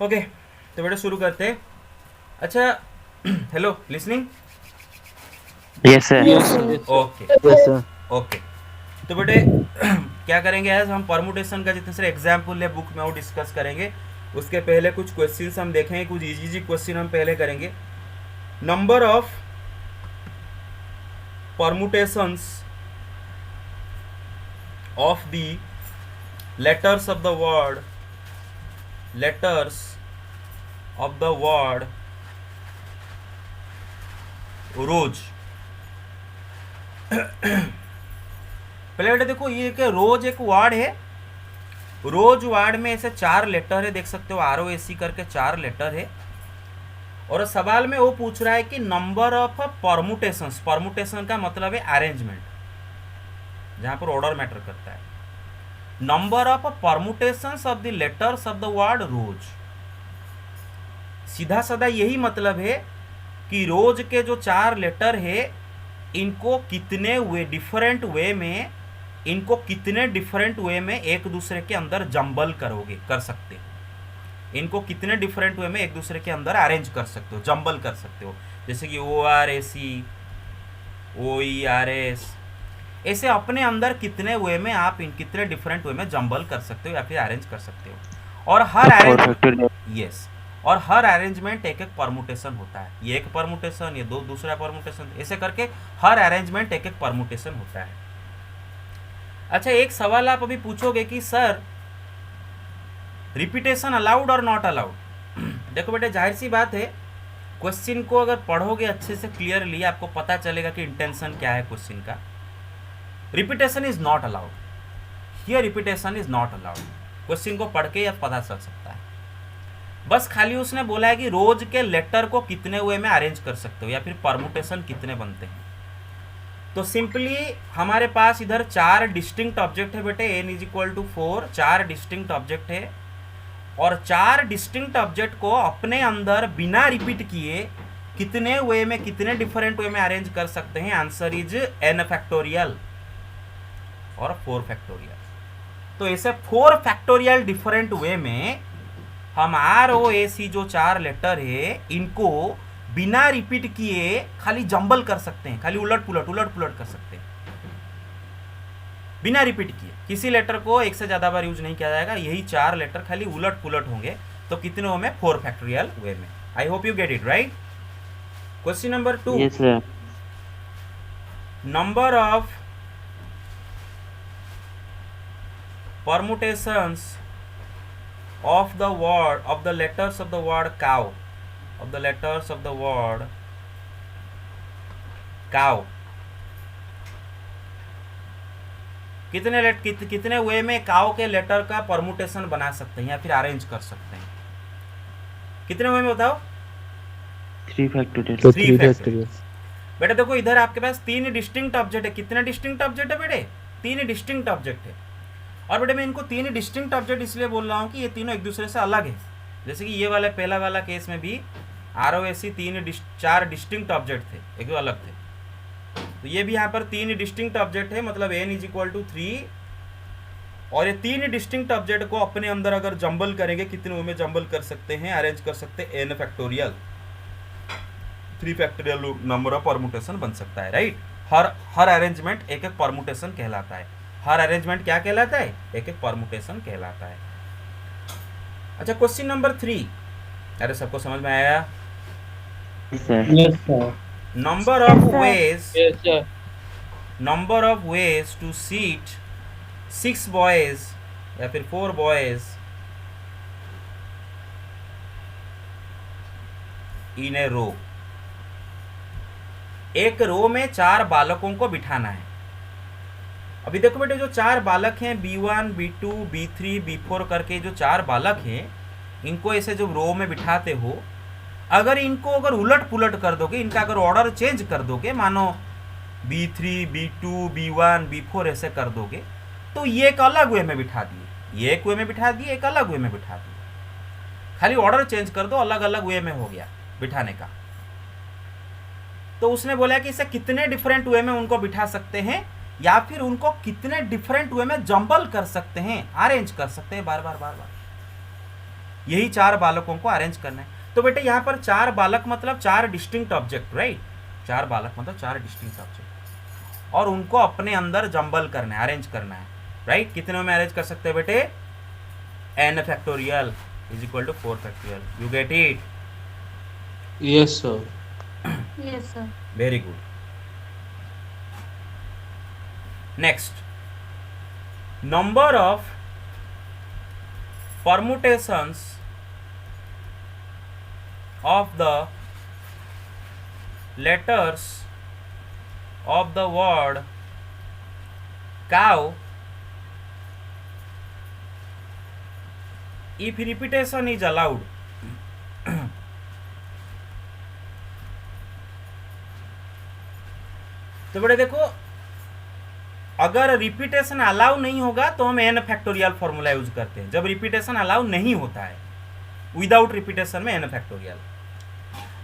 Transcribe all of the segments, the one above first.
Okay, तो बेटा शुरू करते हैं। अच्छा, hello, listening. Yes sir. Yes, sir. Yes, sir. Okay yes sir. Okay. तो बेटे क्या करेंगे, आज हम परमुटेशन का जितने सारे एग्जाम्पल है बुक में वो डिस्कस करेंगे। उसके पहले कुछ क्वेश्चंस हम देखेंगे, कुछ इजी इजी क्वेश्चन हम पहले करेंगे। Number of permutations of the letters of the word, letters of the word rose. पहले बेटा देखो, ये एक रोज एक वर्ड है। रोज वर्ड में ऐसे 4 लेटर है, देख सकते हो, ROAC करके 4 लेटर है। और सवाल में वो पूछ रहा है कि नंबर ऑफ परमुटेशंस, परमुटेशन का मतलब है अरेंजमेंट, जहां पर ऑर्डर मैटर करता है। Number of permutations of the letters of the word rose. सीधा साधा यही मतलब है कि रोज के जो 4 लेटर है, इनको कितने वे डिफरेंट वे में, इनको कितने डिफरेंट वे में एक दूसरे के अंदर जंबल करोगे, कर सकते हो। इनको कितने डिफरेंट वे में एक दूसरे के अंदर अरेंज कर सकते हो, जंबल कर सकते हो। जैसे कि ORAC, OERS, ऐसे अपने अंदर कितने वे में आप इन कितने डिफरेंट वे में जंबल कर सकते हो या फिर अरेंज कर सकते हो। और हर फोर अरेंज, फैक्टोरियल। यस, और हर अरेंजमेंट एक एक परमुटेशन होता है। ये एक परमुटेशन, ये दो दूसरा परमुटेशन, ऐसे करके हर अरेंजमेंट एक एक परमुटेशन होता है। अच्छा, एक सवाल आप अभी पूछोगे कि सर रिपीटेशन अलाउड और नॉट अलाउड। देखो बेटे, जाहिर सी बात है, क्वेश्चन को अगर पढ़ोगे अच्छे से क्लियरली, आपको पता चलेगा कि इंटेंशन क्या है क्वेश्चन का। Repetition is not allowed, here repetition is not allowed. Question को पढ़ के यह पता चल सकता है। बस खाली उसने बोला है कि रोज के लेटर को कितने वे में अरेंज कर सकते हो या फिर परमुटेशन कितने बनते हैं। तो सिंपली हमारे पास इधर 4 डिस्टिंक्ट ऑब्जेक्ट है बेटे, n is equal to 4, 4 distinct object है। और 4 डिस्टिंक्ट ऑब्जेक्ट को अपने अंदर बिना रिपीट किए कितने वे में, कितने डिफरेंट वे में अरेंज कर सकते हैं। आंसर इज n फैक्टोरियल और 4 फैक्टोरियल। तो ऐसे 4 फैक्टोरियल डिफरेंट वे में हम ROAC जो 4 लेटर है, इनको बिना रिपीट किए खाली जंबल कर सकते हैं, खाली उलट पुलट कर सकते हैं बिना रिपीट किए। किसी लेटर को एक से ज्यादा बार यूज नहीं किया जाएगा, यही 4 लेटर खाली उलट पुलट होंगे। तो कितने वे में? 4 फैक्टोरियल वे में। आई hope you get it right. Question number 2, yes sir. Number of permutations of the word, of the letters of the word cow, of the letters of the word cow, कितने way में cow के letter का permutation बना सकते हैं या फिर arrange कर सकते हैं। कितने वे में बताओ? 3 फैक्टोरियल। तो 3 3 फैक्टोरियल। फैक्टोरियल। बेटा देखो, इधर आपके पास 3 डिस्टिंक्ट ऑब्जेक्ट है। कितने डिस्टिंक्ट ऑब्जेक्ट है बेटे? 3 डिस्टिंक्ट ऑब्जेक्ट है। और बेटे मैं इनको 3 डिस्टिंक्ट ऑब्जेक्ट इसलिए बोल रहा हूँ कि ये तीनों एक दूसरे से अलग है। जैसे कि ये वाला पहला वाला केस में भी ROAC 4 डिस्टिंक्ट ऑब्जेक्ट थे, एक दो अलग थे। तो ये भी यहाँ पर 3 डिस्टिंक्ट ऑब्जेक्ट है, मतलब n इज इक्वल टू 3। और ये 3 डिस्टिंक्ट ऑब्जेक्ट को अपने अंदर अगर जंबल करेंगे, कितने वे में जंबल कर सकते हैं, अरेंज कर सकते हैं? n factorial, 3 factorial number of permutation बन सकता है, राइट। हर अरेंजमेंट एक एक परमुटेशन कहलाता है। हर अरेंजमेंट क्या कहलाता है? एक एक परमुटेशन कहलाता है। अच्छा, क्वेश्चन नंबर 3, अरे सबको समझ में आया? Yes sir. Yes, sir. Number of Yes, sir. Ways, Yes, sir. Number of ways to seat 6 boys या फिर 4 बॉयज इन ए रो। एक रो में 4 बालकों को बिठाना है। अभी देखो बेटे, जो 4 बालक हैं, B1, B2, B3, B4 करके जो 4 बालक हैं, इनको ऐसे जो रो में बिठाते हो, अगर इनको अगर उलट पुलट कर दोगे, इनका अगर ऑर्डर चेंज कर दोगे, मानो B3, B2, B1, B4 ऐसे कर दोगे, तो ये एक अलग वे में बिठा दिए, ये एक वे में बिठा दिए, एक अलग वे में बिठा दिए। खाली ऑर्डर चेंज कर दो, अलग अलग वे में हो गया बिठाने का। तो उसने बोला कि इसे कितने डिफरेंट वे में उनको बिठा सकते हैं या फिर उनको कितने डिफरेंट वे में जंबल कर सकते हैं, अरेंज कर सकते हैं बार बार बार बार। यही 4 बालकों को अरेंज करना है। तो बेटे यहाँ पर 4 बालक मतलब 4 डिस्टिंक्ट ऑब्जेक्ट, राइट। 4 बालक मतलब 4 डिस्टिंक्ट ऑब्जेक्ट, और उनको अपने अंदर जंबल करना है, अरेंज करना है, राइट। कितने में अरेंज कर सकते हैं बेटे? n factorial is equal to 4 factorial. You get it? Yes, sir. Yes, sir. Very good. Next, number of permutations of the letters of the word cow if repetition is allowed. तो बड़े देखो, अगर repetition allow नहीं होगा तो हम n factorial formula use करते हैं। जब रिपीटेशन अलाउ नहीं होता है, विदाउट रिपीटेशन में n फैक्टोरियल।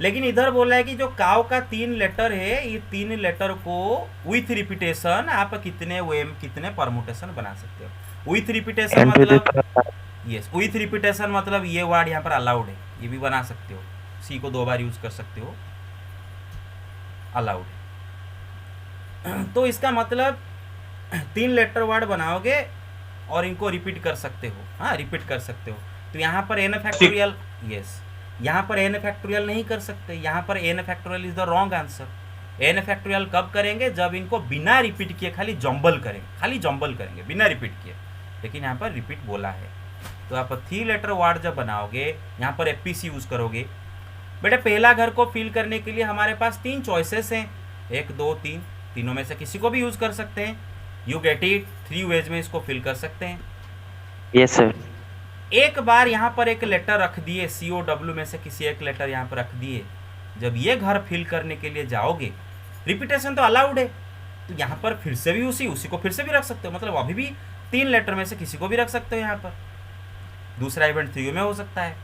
लेकिन इधर बोला है कि जो काव का 3 लेटर है, ये 3 लेटर को विथ रिपीटेशन आप कितने परमुटेशन बना सकते हो। विथ रिपीटेशन मतलब, यस, विथ रिपीटेशन मतलब ये वर्ड यहाँ पर अलाउड है, ये भी बना सकते हो। सी को 2 बार यूज कर सकते हो, अलाउड है। तो इसका मतलब 3 लेटर वर्ड बनाओगे और इनको रिपीट कर सकते हो, हाँ, रिपीट कर सकते हो। तो यहाँ पर n फैक्टोरियल, यस, यहाँ पर n फैक्टोरियल नहीं कर सकते। यहाँ पर n factorial is the wrong answer. n factorial कब करेंगे? जब इनको बिना रिपीट किए खाली जंबल करेंगे, खाली जंबल करेंगे बिना रिपीट किए। लेकिन यहाँ पर रिपीट बोला है, तो आप 3 लेटर वर्ड जब बनाओगे, यहाँ पर FPC यूज करोगे। बेटे पहला घर को फिल करने के लिए हमारे पास 3 चॉइसेस हैं, 1 2 3, तीनों में से किसी को भी यूज कर सकते हैं। You get it? 3 वेज में इसको फिल कर सकते हैं। Yes sir. एक बार यहाँ पर एक लेटर रख दिए, COW में से किसी एक लेटर यहाँ पर रख दिए, जब ये घर फिल करने के लिए जाओगे, रिपीटेशन तो अलाउड है, तो यहाँ पर फिर से भी उसी को फिर से भी रख सकते हो। मतलब अभी भी 3 लेटर में से किसी को भी रख सकते हो। यहाँ पर दूसरा इवेंट 3 में हो सकता है।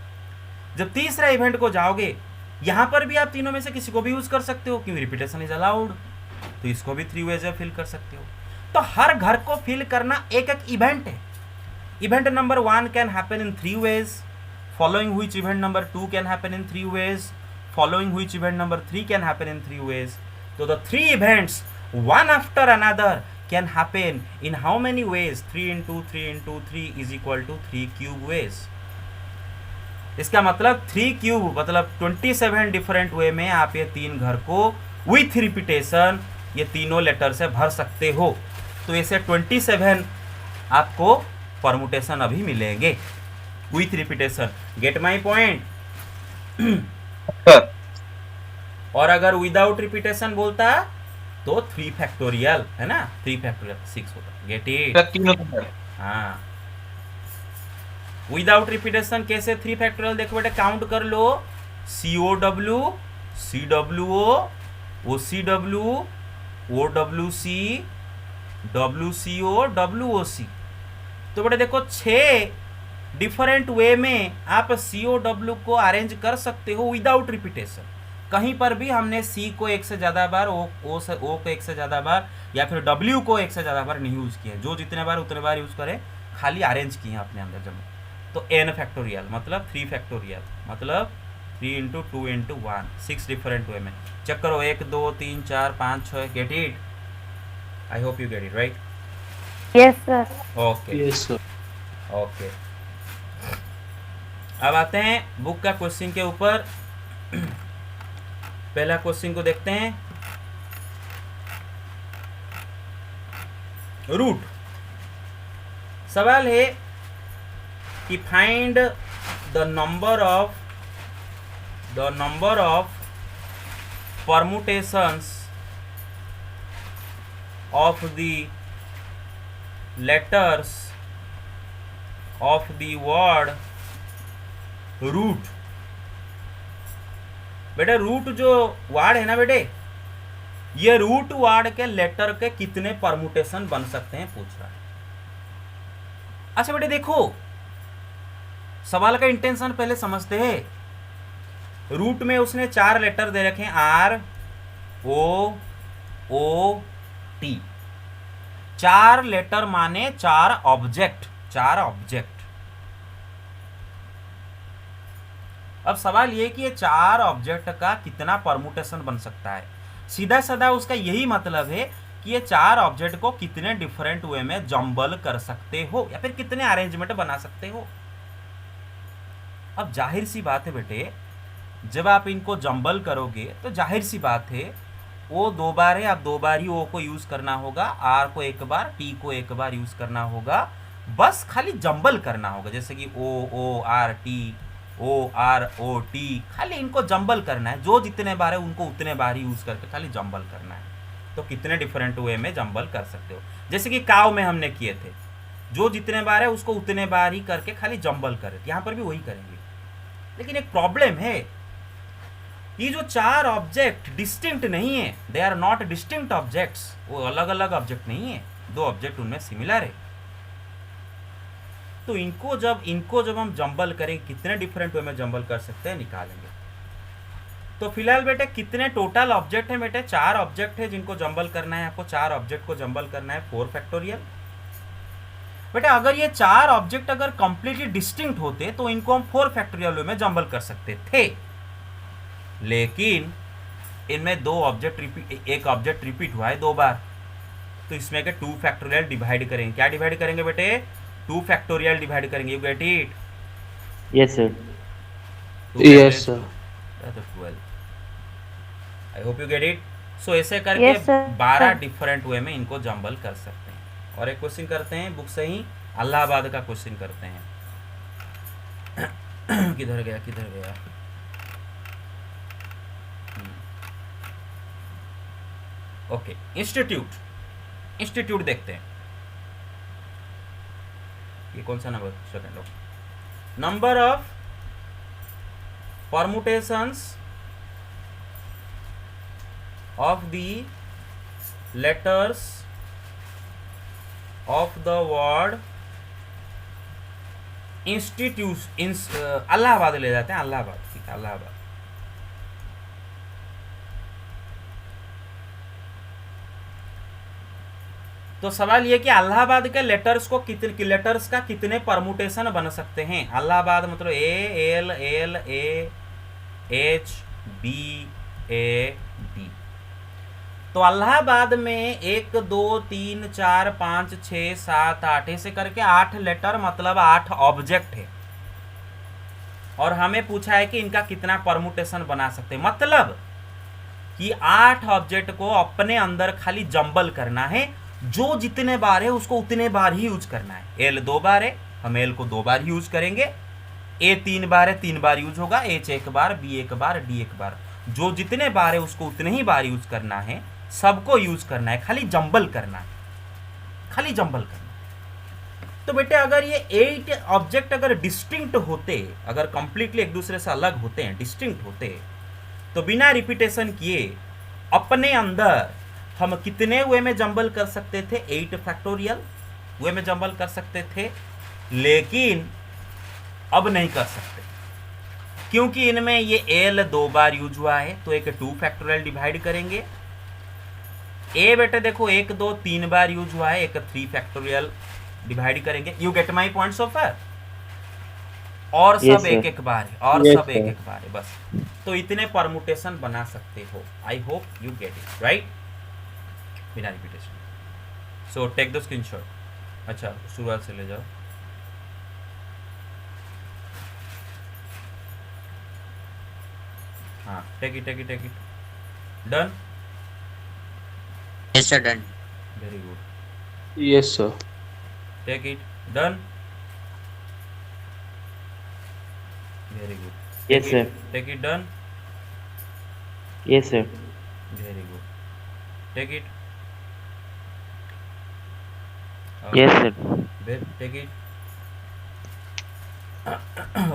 जब तीसरा इवेंट को जाओगे, यहाँ पर भी आप तीनों में से किसी को भी यूज कर सकते हो, क्योंकि रिपीटेशन इज अलाउड, तो इसको भी 3 वेज में फिल कर सकते हो। तो हर घर को फिल करना एक एक इवेंट है। Event number 1 can happen in 3 ways, following which event number 2 can happen in 3 ways, following which event number 3 can happen in 3 ways. तो the 3 events one after another can happen in how many ways? 3 into 3 into 3 is equal to 3 cube ways. इसका मतलब 3 cube मतलब 27 different way में आप ये 3 घर को with repetition ये तीनों लेटर से भर सकते हो। तो ऐसे 27 आपको परमुटेशन अभी मिलेंगे with repetition. Gate my point? और अगर विदाउट रिपीटेशन बोलता तो 3 फैक्टोरियल है ना, 3 फैक्टोरियल 6 होता। Get it? हाँ, विदाउट रिपीटेशन कैसे 3 फैक्टोरियल? देखो बेटे, काउंट कर लो, COW, CWO, OCW, OWC, WCO, WOC। तो बेटे देखो 6 डिफरेंट वे में आप COW को अरेंज कर सकते हो विदाउट रिपीटेशन। कहीं पर भी हमने C को 1 से ज़्यादा बार, O को 1 से ज़्यादा बार, या फिर W को 1 से ज़्यादा बार नहीं यूज़ किए। जो जितने बार उतने बार यूज़ करें, खाली अरेंज किए अपने अंदर जमा। तो n फैक्टोरियल मतलब 3 फैक्टोरियल मतलब 3 into 2 into 1, 6 डिफरेंट वे में। चेक करो, 1 2 3 4 5 6। Get it? I hope you get it, right? Yes, sir. Okay Yes, sir. Okay. अब आते हैं बुक का क्वेश्चन के ऊपर। पहला क्वेश्चन को देखते हैं। रूट सवाल है कि find the number of permutations of the letters of the word root. बेटे रूट जो वर्ड है ना बेटे, ये रूट वर्ड के लेटर के कितने परमुटेशन बन सकते हैं पूछ रहा है। अच्छा बेटे देखो, सवाल का इंटेंशन पहले समझते हैं। रूट में उसने 4 लेटर दे रखे हैं, R O O T। 4 letter माने 4 ऑब्जेक्ट, 4 ऑब्जेक्ट। अब सवाल ये कि ये 4 ऑब्जेक्ट का कितना परमुटेशन बन सकता है। सीधा साधा उसका यही मतलब है कि ये 4 ऑब्जेक्ट को कितने डिफरेंट वे में जम्बल कर सकते हो या फिर कितने अरेंजमेंट बना सकते हो। अब जाहिर सी बात है बेटे, जब आप इनको जम्बल करोगे तो जाहिर सी बात है वो 2 बार है, आप 2 बार ही ओ को यूज करना होगा, आर को 1 बार, टी को 1 बार यूज करना होगा, बस खाली जम्बल करना होगा। जैसे कि ओ आर टी, खाली इनको जम्बल करना है। जो जितने बार है उनको उतने बार ही यूज करके खाली जम्बल करना है। तो कितने डिफरेंट वे में जम्बल कर सकते हो। जैसे कि काव में हमने किए थे, जो जितने बार है उसको उतने बार ही करके खाली जम्बल करे, यहाँ पर भी वही करेंगे। लेकिन एक प्रॉब्लम है, ये जो 4 ऑब्जेक्ट डिस्टिंक्ट नहीं है, they are not distinct objects, वो अलग अलग ऑब्जेक्ट नहीं है, 2 ऑब्जेक्ट उनमें सिमिलर है। तो इनको जब हम जम्बल करें, कितने डिफरेंट वे में जम्बल कर सकते हैं निकालेंगे। तो फिलहाल बेटे कितने टोटल ऑब्जेक्ट है बेटे? 4 ऑब्जेक्ट है जिनको जम्बल करना है आपको। 4 ऑब्जेक्ट को जम्बल करना है 4 फैक्टोरियल। बेटा अगर ये 4 ऑब्जेक्ट अगर कंप्लीटली डिस्टिंक्ट होते तो इनको हम 4 फैक्टोरियल वे में जम्बल कर सकते थे, लेकिन इनमें 2 ऑब्जेक्ट रिपीट, एक ऑब्जेक्ट रिपीट हुआ है 2 बार, तो इसमें के 2 फैक्टोरियल डिवाइड करेंगे। क्या डिवाइड करेंगे बेटे? 2 फैक्टोरियल डिवाइड करेंगे। You get it? Yes, sir. Yes, sir. 12। I hope you get it. So ऐसे करके Yes, sir. 12 डिफरेंट वे में इनको जम्बल कर सकते हैं। और एक क्वेश्चन करते हैं बुक से ही, इलाहाबाद का क्वेश्चन करते हैं। किधर गया? ओके, इंस्टीट्यूट देखते हैं। ये कौन सा number? Second. Number of permutations of the letters of the word institute Allahabad ले जाते हैं। इलाहाबाद, ठीक है, इलाहाबाद। तो सवाल ये कि इलाहाबाद के लेटर्स को लेटर्स का कितने परमुटेशन बन सकते हैं। इलाहाबाद मतलब ALLAHBAD। तो इलाहाबाद में 1 2 3 4 5 6 7 8 ऐसे करके 8 लेटर मतलब 8 ऑब्जेक्ट है, और हमें पूछा है कि इनका कितना परमुटेशन बना सकते हैं। मतलब कि 8 ऑब्जेक्ट को अपने अंदर खाली जम्बल करना है, जो जितने बार है उसको उतने बार ही यूज करना है। एल 2 बार है, हम एल को 2 बार यूज करेंगे। ए 3 बार है, 3 बार यूज होगा। एच 1 बार, बी 1 बार, डी 1 बार, जो जितने बार है उसको उतने ही बार यूज करना है, सबको यूज करना है, खाली जम्बल करना है, खाली जम्बल करना है। तो बेटे अगर ये 8 ऑब्जेक्ट अगर डिस्टिंक्ट होते, अगर कंप्लीटली एक दूसरे से अलग होते हैं, डिस्टिंक्ट होते, तो बिना रिपीटेशन किए अपने अंदर हम कितने वे में जम्बल कर सकते थे? 8 फैक्टोरियल वे में जम्बल कर सकते थे। लेकिन अब नहीं कर सकते, क्योंकि इनमें ये एल 2 बार यूज हुआ है, तो एक 2 फैक्टोरियल डिवाइड करेंगे। ए बेटे देखो 1 2 3 बार यूज हुआ है, एक 3 फैक्टोरियल डिवाइड करेंगे। You get my point so far? और Yes, सब sir. एक एक बार है, और Yes, सब एक sir. एक बार है, बस। तो इतने परमुटेशन बना सकते हो। I hope you get it, right? बिना repetition. So take the screenshot. अच्छा, शुरुआत से ले जाओ। हाँ, take it. Done? Yes, sir, done. Very good. Yes, sir. Take it. Done? Very good. Yes, sir. Take it. Done? Yes, sir. Very good. Take it. Yes, sir. Take it.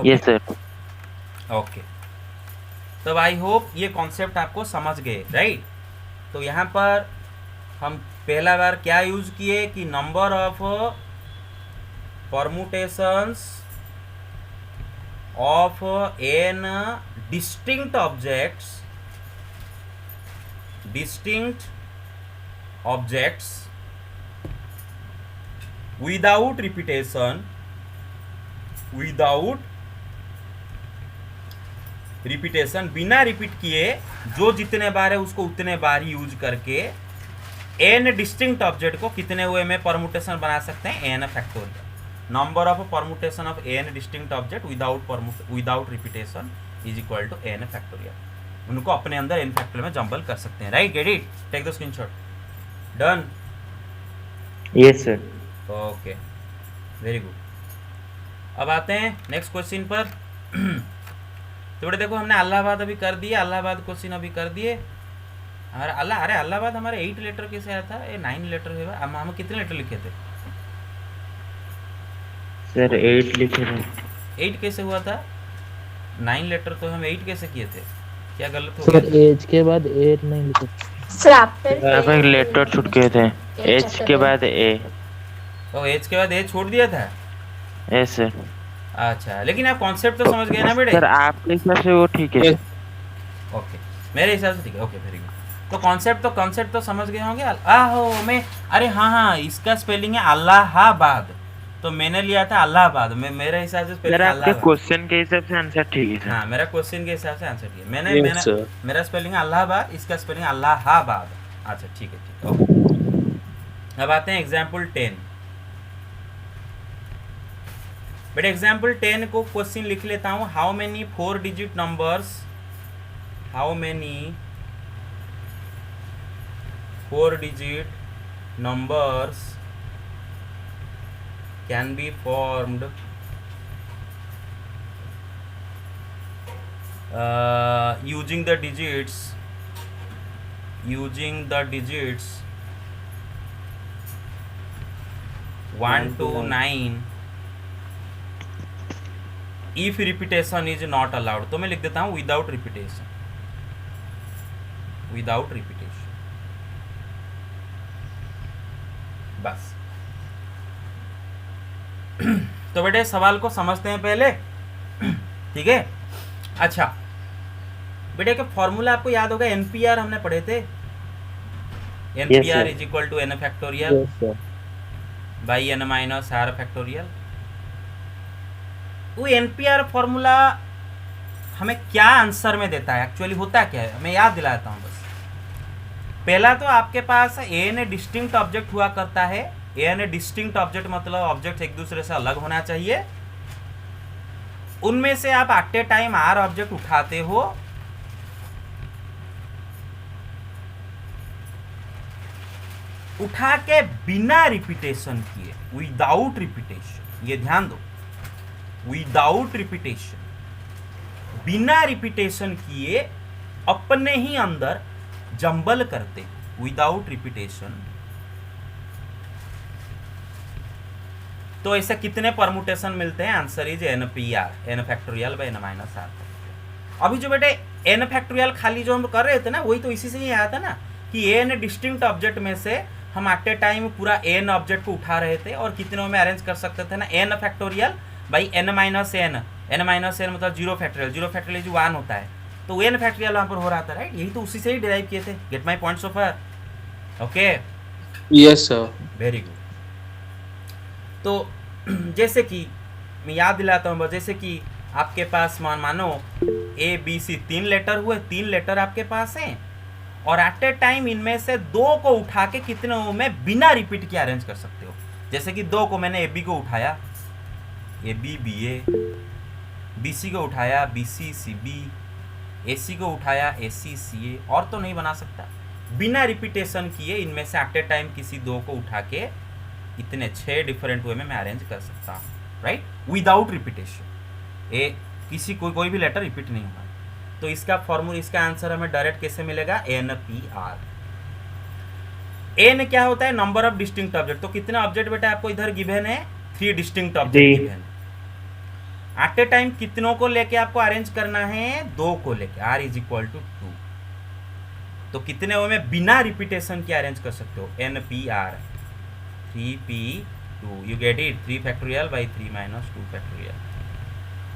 Yes, sir. Okay, तब I hope ये concept आपको समझ गए, right? तो यहाँ पर हम पहला बार क्या यूज किए कि number of permutations of n distinct objects without repetition repetition बिना रिपीट किए जो जितने बार है उसको उतने बार ही यूज करके एन डिस्टिंक्ट ऑब्जेक्ट को कितने वे में परमुटेशन बना सकते हैं, n factorial. Number of permutation of n distinct object without repetition is equal to n factorial. उनको अपने अंदर एन फैक्टोरियल में जंबल कर सकते हैं, right? Get it? Take the screenshot. Done? Yes sir. Okay, very good. अब आते हैं नेक्स्ट क्वेश्चन पर। तो बेटे देखो, हमने अलाहाबाद अभी कर दिया, अलाहाबाद क्वेश्चन अभी कर दिए। अरे अलाहाबाद हमारे 8 लेटर कैसे आया था? ये 9 लेटर है। हम कितने लेटर लिखे थे सर? 8 लिखे थे। 8 कैसे हुआ था? 9 लेटर तो हम 8 कैसे किए थे? क्या गलत हो सर गया? एज के बाद 8 नहीं लिखे। सर आफ्टर आप एक लेटर छूट गए थे, एच के बाद ए। ओ, एच के बाद ए छोड़ दिया था। Yes sir. अच्छा, लेकिन आप कॉन्सेप्ट तो समझ गए ना बेटे? सर आपके हिसाब से वो ठीक है। ओके, मेरे हिसाब से ठीक है। Okay, very good. तो कॉन्सेप्ट तो समझ गए होंगे। आहो मैं, अरे हाँ, इसका स्पेलिंग है अलाहाबाद, तो मैंने लिया था अलाहाबाद। मेरे हिसाब से सर स्पेलिंग आपके अलाहाबाद। क्वेश्चन के हिसाब से आंसर ठीक है सर। हाँ, मेरा क्वेश्चन के हिसाब से आंसर किया मैंने। Yes, sir. मेरा स्पेलिंग है अलाहाबाद, इसका स्पेलिंग अलाहाबाद। अच्छा, ठीक है, ओके। अब आते हैं एग्जाम्पल 10। बट एग्जाम्पल 10 को क्वेश्चन लिख लेता हूँ। How many 4 digit numbers, how many 4 digit numbers can be formed using the digits 1 to 9 if repetition is not allowed। तो मैं लिख देता हूँ without repetition, बस। तो बेटे सवाल को समझते हैं पहले, ठीक है? अच्छा बेटे, का फॉर्मूला आपको याद होगा, एनपीआर हमने पढ़े थे। NPr is equal to n factorial by n minus r factorial. वो एनपीआर फॉर्मूला हमें क्या आंसर में देता है, एक्चुअली होता क्या है, मैं याद दिलाता हूँ बस। पहला तो आपके पास एन डिस्टिंक्ट ऑब्जेक्ट हुआ करता है। एन डिस्टिंक्ट ऑब्जेक्ट मतलब ऑब्जेक्ट एक दूसरे से अलग होना चाहिए। उनमें से आप at a time r object उठाते हो। उठा के बिना रिपीटेशन किए, विदाउट रिपीटेशन, ये ध्यान दो, विदाउट रिपीटेशन, बिना रिपीटेशन किए अपने ही अंदर जंबल करते, विदाउट रिपीटेशन। तो ऐसे कितने परमुटेशन मिलते हैं? Answer is n p r, n factorial by n minus r. अभी जो बेटे एन फैक्टोरियल खाली जो हम कर रहे थे ना, वही तो इसी से ही आया था ना, कि एन डिस्टिंक्ट ऑब्जेक्ट में से हम एट ए टाइम पूरा एन ऑब्जेक्ट को उठा रहे थे और कितनों में अरेंज कर सकते थे ना, n factorial by n minus n. N minus n मतलब जीरो फैक्टोरियल, जीरो फैक्टोरियल जो 1 होता है, तो एन फैक्टोरियल वहाँ पर हो रहा था, राइट? यही तो उसी से ही डिराइव किए थे। Gate my point so far? Okay, yes sir. Very good. तो जैसे कि मैं याद दिलाता हूँ बस, जैसे कि आपके पास मानो ए बी सी 3 लेटर हुए, 3 लेटर आपके पास हैं और एट ए टाइम इनमें से 2 को उठा के कितनों में बिना रिपीट के अरेंज कर सकते हो। जैसे कि 2 को मैंने ए बी को उठाया, A B B A, B C को उठाया, बी सी सी बी, ए सी को उठाया, ए सी सी ए, और तो नहीं बना सकता। बिना रिपीटेशन किए इनमें से एट ए टाइम किसी 2 को उठा के इतने 6 डिफरेंट वे में मैं अरेंज कर सकता हूँ, राइट? Without repetition. ए किसी कोई भी लेटर रिपीट नहीं होगा। तो इसका फॉर्मूला, इसका आंसर हमें डायरेक्ट कैसे मिलेगा? N p r. एन क्या होता है? Number of distinct object. तो कितने ऑब्जेक्ट बेटा आपको इधर गिवन है? 3 डिस्टिंक्ट ऑब्जेक्ट गिवन है। एट ए टाइम कितनों को लेके आपको अरेंज करना है? 2 को लेके। R is equal to 2। तो कितने वे में बिना रिपीटेशन के अरेंज कर सकते हो? N p r 3p2, you get it? 3 factorial by 3 minus 2 factorial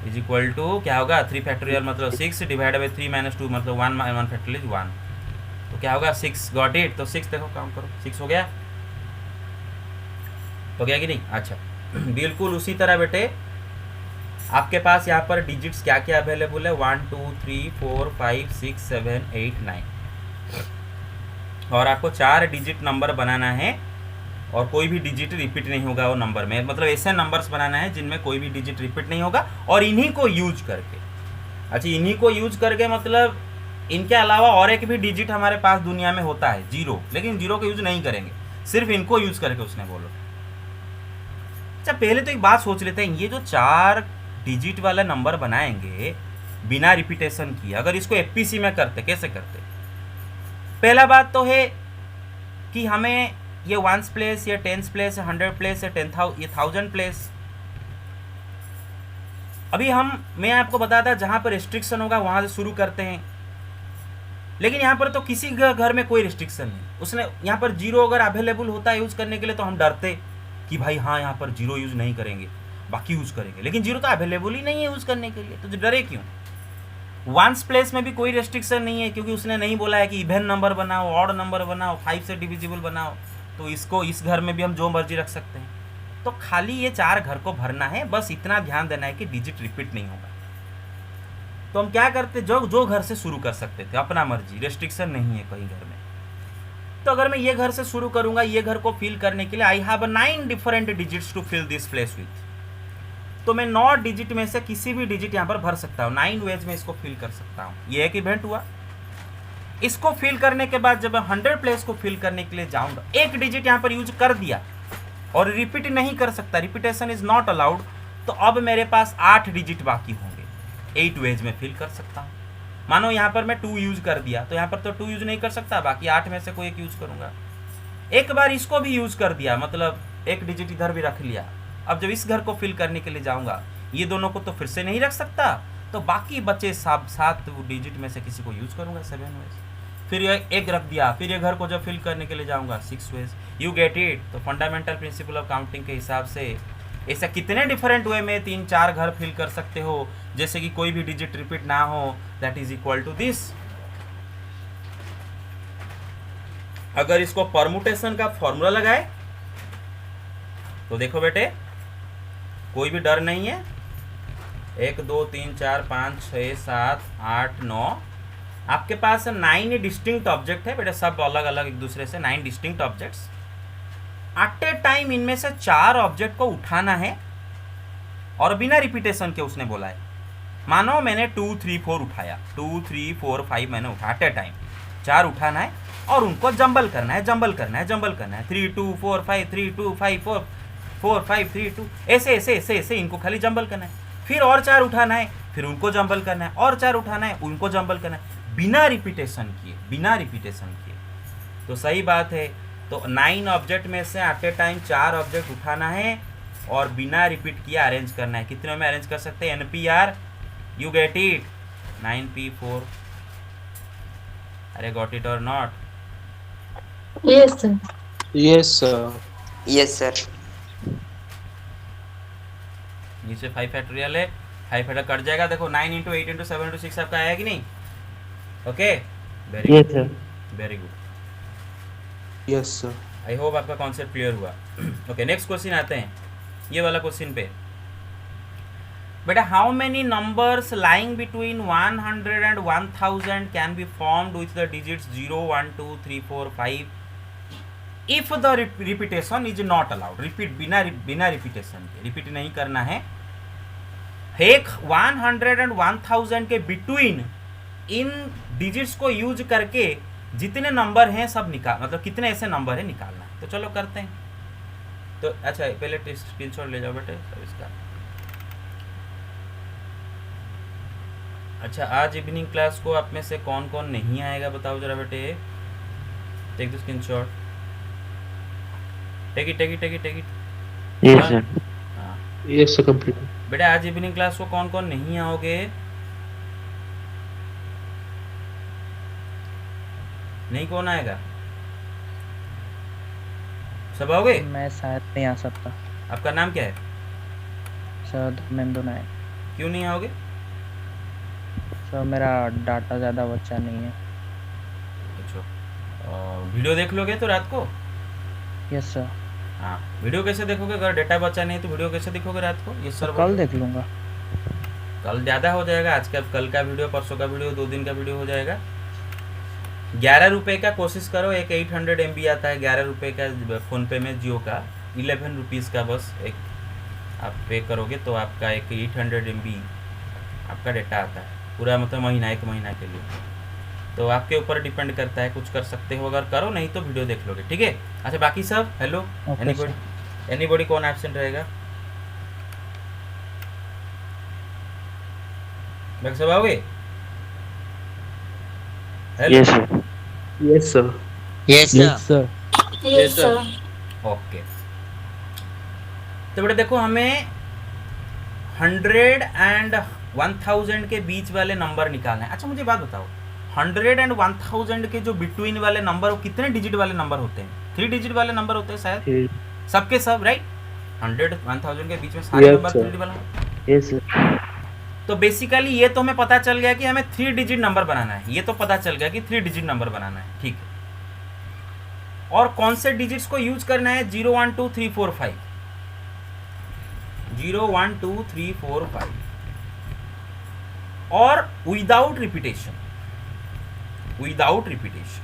is equal to क्या होगा? 3 फैक्टोरियल मतलब 6 डिवाइड बाई 3 माइनस 2 मतलब 1 फैक्टोरियल इज 1। तो क्या होगा? 6। Got it? तो 6 देखो, काउंट करो, 6 हो गया कि नहीं? अच्छा, बिल्कुल उसी तरह बेटे आपके पास यहाँ पर डिजिट्स क्या क्या अवेलेबल है, 1 2 3 4 5 6 7 8 9, और आपको 4 डिजिट नंबर बनाना है और कोई भी डिजिट रिपीट नहीं होगा वो नंबर में, मतलब ऐसे नंबर्स बनाना है जिनमें कोई भी डिजिट रिपीट नहीं होगा, और इन्हीं को यूज करके, अच्छा इन्हीं को यूज करके मतलब इनके अलावा और एक भी डिजिट हमारे पास दुनिया में होता है जीरो, लेकिन जीरो को यूज नहीं करेंगे, सिर्फ इनको यूज करके उसने बोलो। अच्छा पहले तो एक बात सोच लेते हैं, ये जो 4 डिजिट वाला नंबर बनाएंगे बिना रिपीटेशन किए, अगर इसको एफपीसी में करते कैसे करते? पहला बात तो है कि हमें ये 1s प्लेस या 10s प्लेस या 100 प्लेस या 10,000 ये 1000 प्लेस, अभी मैं आपको बताता जहाँ पर रिस्ट्रिक्शन होगा वहाँ से शुरू करते हैं, लेकिन यहाँ पर तो किसी घर में कोई रिस्ट्रिक्शन नहीं, उसने यहाँ पर जीरो अगर अवेलेबल होता है यूज करने के लिए तो हम डरते कि भाई हाँ यहाँ पर जीरो यूज नहीं करेंगे बाकी यूज करेंगे, लेकिन जीरो तो अवेलेबल ही नहीं है यूज करने के लिए, तो डरे क्यों? 1s प्लेस में भी कोई रेस्ट्रिक्शन नहीं है क्योंकि उसने नहीं बोला है कि इवन नंबर बनाओ, ऑड नंबर बनाओ, 5 से डिविजिबल बनाओ, तो इसको इस घर में भी हम जो मर्जी रख सकते हैं। तो खाली ये 4 घर को भरना है, बस इतना ध्यान देना है कि डिजिट रिपीट नहीं होगा। तो हम क्या करते, जो घर से शुरू कर सकते थे अपना मर्जी, रेस्ट्रिक्शन नहीं है कहीं घर में। तो अगर मैं ये घर से शुरू करूंगा, ये घर को फिल करने के लिए I have 9 different digits to fill this place with, तो मैं 9 डिजिट में से किसी भी डिजिट यहाँ पर भर सकता हूँ, 9 वेज में इसको फिल कर सकता हूँ। ये एक इवेंट हुआ। इसको फिल करने के बाद जब मैं 100 प्लेस को फिल करने के लिए जाऊंगा, एक डिजिट यहाँ पर यूज कर दिया और रिपीट नहीं कर सकता, रिपीटेशन इज नॉट अलाउड, तो अब मेरे पास 8 डिजिट बाकी होंगे, 8 वेज में फिल कर सकता हूँ। मानो यहाँ पर मैं 2 यूज कर दिया, तो यहाँ पर तो 2 यूज नहीं कर सकता, बाकी 8 में से कोई एक यूज करूंगा। एक बार इसको भी यूज कर दिया, मतलब एक डिजिट इधर भी रख लिया, अब जब इस घर को फिल करने के लिए जाऊंगा, ये दोनों को तो फिर से नहीं रख सकता, तो बाकी बचे 7 डिजिट में से किसी को यूज करूंगा, 7 वेज। फिर ये एक रख दिया, फिर ये घर को जब फिल करने के लिए जाऊंगा 6 वेज। You get it? तो फंडामेंटल प्रिंसिपल ऑफ काउंटिंग के हिसाब से ऐसा कितने डिफरेंट वे में 3-4 घर फिल कर सकते हो, जैसे कि कोई भी डिजिट रिपीट ना हो, that is equal to this. अगर इसको परमुटेशन का फॉर्मूला लगाए तो देखो बेटे, कोई भी डर नहीं है, 1 2 3 4 5 6 7 8 9, आपके पास 9 डिस्टिंक्ट ऑब्जेक्ट है बेटा, सब अलग अलग एक दूसरे से, 9 distinct objects. At a time इनमें से 4 ऑब्जेक्ट को उठाना है और बिना रिपीटेशन के उसने बोला है। मानो मैंने 2 3 4 उठाया, 2 3 4 5 मैंने उठाया, एट ए टाइम 4 उठाना है और उनको जंबल करना है, जंबल करना है, जंबल करना है, 3 2 4 5 3 2 5 4 4 5 3 2, ऐसे ऐसे ऐसे ऐसे इनको खाली जंबल करना है। फिर और 4 उठाना है, फिर उनको जंबल करना है, और 4 उठाना है, उनको जंबल करना है, बिना रिपीटेशन किए, बिना रिपीटेशन किए। तो सही बात है, तो 9 ऑब्जेक्ट में से एट ए टाइम 4 ऑब्जेक्ट उठाना है और बिना रिपीट किए अरेंज करना है। कितने में अरेंज कर सकते हैं? NPR, you get it? 9P4। अरे गॉट इट और not? Yes, sir. Yes, sir. Yes, sir. नीचे 5 फैक्टोरियल है, 5 फैक्टर कट जाएगा। देखो 9 इंटू 8 इंटू 7 इंटू 6 आपका आया कि नहीं? Okay, very Yes, good, sir. Very good. Yes, sir. I hope आपका कॉन्सेप्ट क्लियर हुआ। ओके, नेक्स्ट क्वेश्चन आते हैं, ये वाला क्वेश्चन पे। बेटा, how many numbers lying between 100 and 1000 can be formed with the digits 0 1 2 3 4 5 if the repetition is not allowed? Repeat बिना repetition के, रिपीट नहीं करना है। एक 100 एंड 1000 के बिटवीन इन डिजिट्स को यूज करके जितने नंबर हैं सब निकाल, मतलब कितने ऐसे नंबर है निकालना है। तो चलो करते हैं। तो अच्छा, पहले स्क्रीनशॉट ले जाओ बेटे सब इसका। अच्छा, आज इवनिंग क्लास को आप में से कौन कौन नहीं आएगा बताओ जरा बेटे। Take the screenshot, take it. Yes, sir. हाँ Yes, sir. Complete. बेटा, आज इवनिंग क्लास को कौन कौन नहीं आओगे? नहीं, कौन आएगा? सब आओगे? मैं शायद नहीं आ सकता आपका नाम क्या है? सर। धर्मेंद्र नायक। क्यों नहीं आओगे? सर मेरा डाटा ज़्यादा बच्चा नहीं है। अच्छा, वीडियो देख लोगे तो रात को? Yes sir. हाँ, वीडियो कैसे देखोगे? अगर डेटा बचा नहीं तो वीडियो कैसे देखोगे रात को? ये सर कल देख लूँगा। कल ज़्यादा हो जाएगा, आज का कल का वीडियो, परसों का वीडियो, 2 दिन का वीडियो हो जाएगा। 11 रुपये का कोशिश करो, एक 800 MB आता है 11 रुपये का फ़ोनपे में जियो का, 11 रुपीज़ का बस एक आप पे करोगे तो आपका एक 800 MB आपका डेटा आता है पूरा, मतलब महीना, 1 महीना के लिए। तो आपके ऊपर डिपेंड करता है, कुछ कर सकते हो, अगर करो, नहीं तो वीडियो देख लोगे, ठीक है। अच्छा बाकी सब हेलो, Okay, एनीबॉडी कौन एब्सेंट रहेगा? बाकी सब आओगे? Hello, Yes, sir. Yes, sir. Yes, sir. Yes, sir. Okay. तो बेटा देखो, हमें 100 and 1000 के बीच वाले नंबर निकालना है। अच्छा मुझे बात बताओ, 100 and 1000 के जो बिटवीन वाले नंबर, वो कितने डिजिट वाले नंबर होते हैं? 3 डिजिट वाले नंबर होते हैं शायद, सबके सब, राइट? 100 1000 के बीच में सारे Yes, नंबर sir. 3 डिजिट वाले। Yes, sir. तो बेसिकली ये तो हमें पता चल गया कि हमें 3 डिजिट नंबर बनाना है, ये तो पता चल गया कि 3 डिजिट नंबर बनाना है, ठीक है। और कौन से डिजिट्स को यूज करना है? 0 1 2 3 4 5, 0 1 2 3 4 5, और विदाउट रिपीटेशन, विदाउट रिपीटेशन।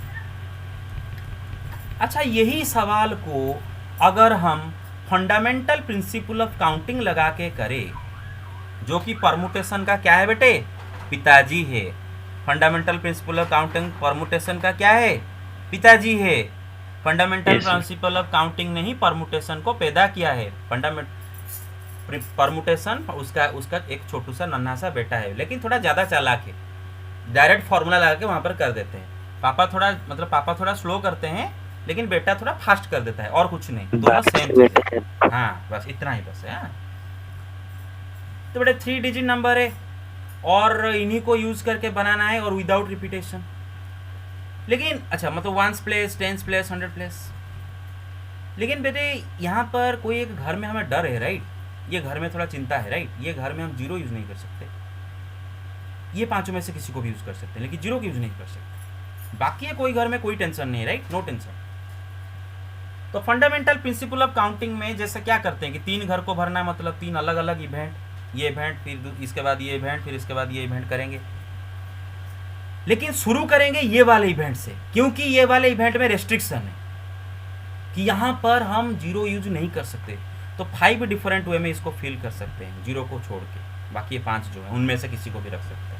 अच्छा यही सवाल को अगर हम फंडामेंटल प्रिंसिपल ऑफ काउंटिंग लगा के करें, जो कि परमुटेशन का क्या है बेटे? पिताजी है। Fundamental principle of counting permutation का क्या है? पिताजी है। Fundamental Yes, sir. Principal of counting ने ही परमुटेशन को पैदा किया है। परमुटेशन उसका एक छोटू सा नन्हा सा बेटा है, लेकिन थोड़ा ज़्यादा चालाक है, डायरेक्ट फार्मूला लगा के वहाँ पर कर देते हैं। पापा थोड़ा स्लो करते हैं, लेकिन बेटा थोड़ा फास्ट कर देता है, और कुछ नहीं, दोनों सेम चीज़ है। हाँ बस इतना ही बस है। हाँ। तो बेटा 3 डिजिट नंबर है और इन्हीं को यूज करके बनाना है, और विदाउट रिपीटेशन। लेकिन अच्छा मतलब 1s place, 10s place, 100 place. लेकिन बेटे यहाँ पर कोई एक घर में हमें डर है, राइट? ये घर में थोड़ा चिंता है, राइट? ये घर में हम 0 यूज नहीं कर सकते, ये 5 में से किसी को भी यूज कर सकते हैं, लेकिन 0 की यूज नहीं कर सकते। बाकी है कोई घर में कोई टेंशन नहीं है, राइट? No tension. तो फंडामेंटल प्रिंसिपल ऑफ काउंटिंग में जैसे क्या करते हैं कि 3 घर को भरना, मतलब 3 अलग अलग इवेंट, ये इवेंट फिर इसके बाद ये इवेंट फिर इसके बाद ये इवेंट करेंगे। लेकिन शुरू करेंगे ये वाले इवेंट से, क्योंकि ये वाले इवेंट में रेस्ट्रिक्शन है कि यहाँ पर हम 0 यूज नहीं कर सकते। तो 5 डिफरेंट वे में इसको फिल कर सकते हैं 0 को छोड़ के, बाकी ये 5 जो है उनमें से किसी को भी रख सकते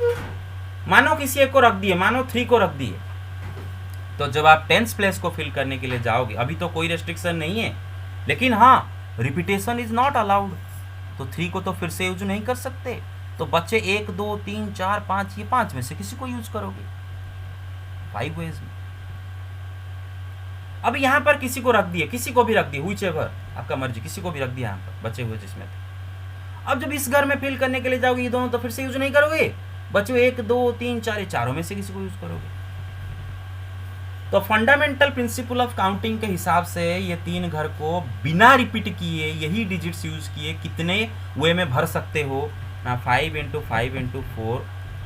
हैं। मानो किसी एक को रख दिए, मानो 3 को रख दिए, तो जब आप 10th प्लेस को फिल करने के लिए जाओगे, अभी तो कोई रेस्ट्रिक्शन नहीं है, लेकिन हाँ रिपीटेशन इज नॉट अलाउड, तो 3 को तो फिर से यूज नहीं कर सकते। तो बच्चे 1 2 3 4 5, ये 5 में से किसी को यूज करोगे 5 वेज में। अब यहाँ पर किसी को रख दिए, किसी को भी रख दिए, व्हिचएवर आपका मर्जी, किसी को भी रख दिया यहाँ पर बचे हुए जिसमें थे। अब जब इस घर में फिल करने के लिए जाओगे ये दोनों, तो फिर से यूज नहीं करोगे, बच्चों 1 2 3 4, ये चारों में से किसी को यूज करोगे। तो फंडामेंटल प्रिंसिपल ऑफ काउंटिंग के हिसाब से ये 3 घर को बिना रिपीट किए, यही डिजिट्स यूज किए, कितने वे में भर सकते हो ना? 5 × 5 × 4,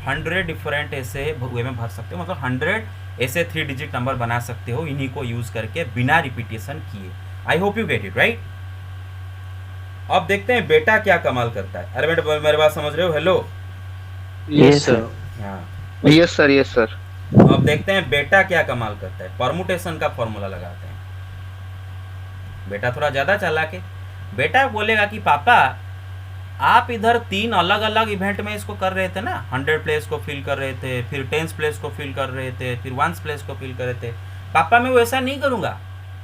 100 डिफरेंट ऐसे वे में भर सकते हो, मतलब 100 ऐसे 3 डिजिट नंबर बना सकते हो इन्हीं को यूज करके बिना रिपीटेशन किए। आई hope you get it, right? अब देखते हैं बेटा क्या कमाल करता है। अरे बेटा मेरे बात समझ रहे हो? हेलो। Yes, sir. हाँ, यस सर, यस सर। अब देखते हैं बेटा क्या कमाल करता है। परमुटेशन का फॉर्मूला लगाते हैं। बेटा थोड़ा ज्यादा चालाक है। बेटा बोलेगा कि पापा आप इधर 3 अलग अलग इवेंट में इसको कर रहे थे ना, 100 प्लेस को फिल कर रहे थे, फिर 10th प्लेस को फिल कर रहे थे, फिर 1st प्लेस को फिल कर रहे थे। पापा मैं वैसा नहीं करूंगा,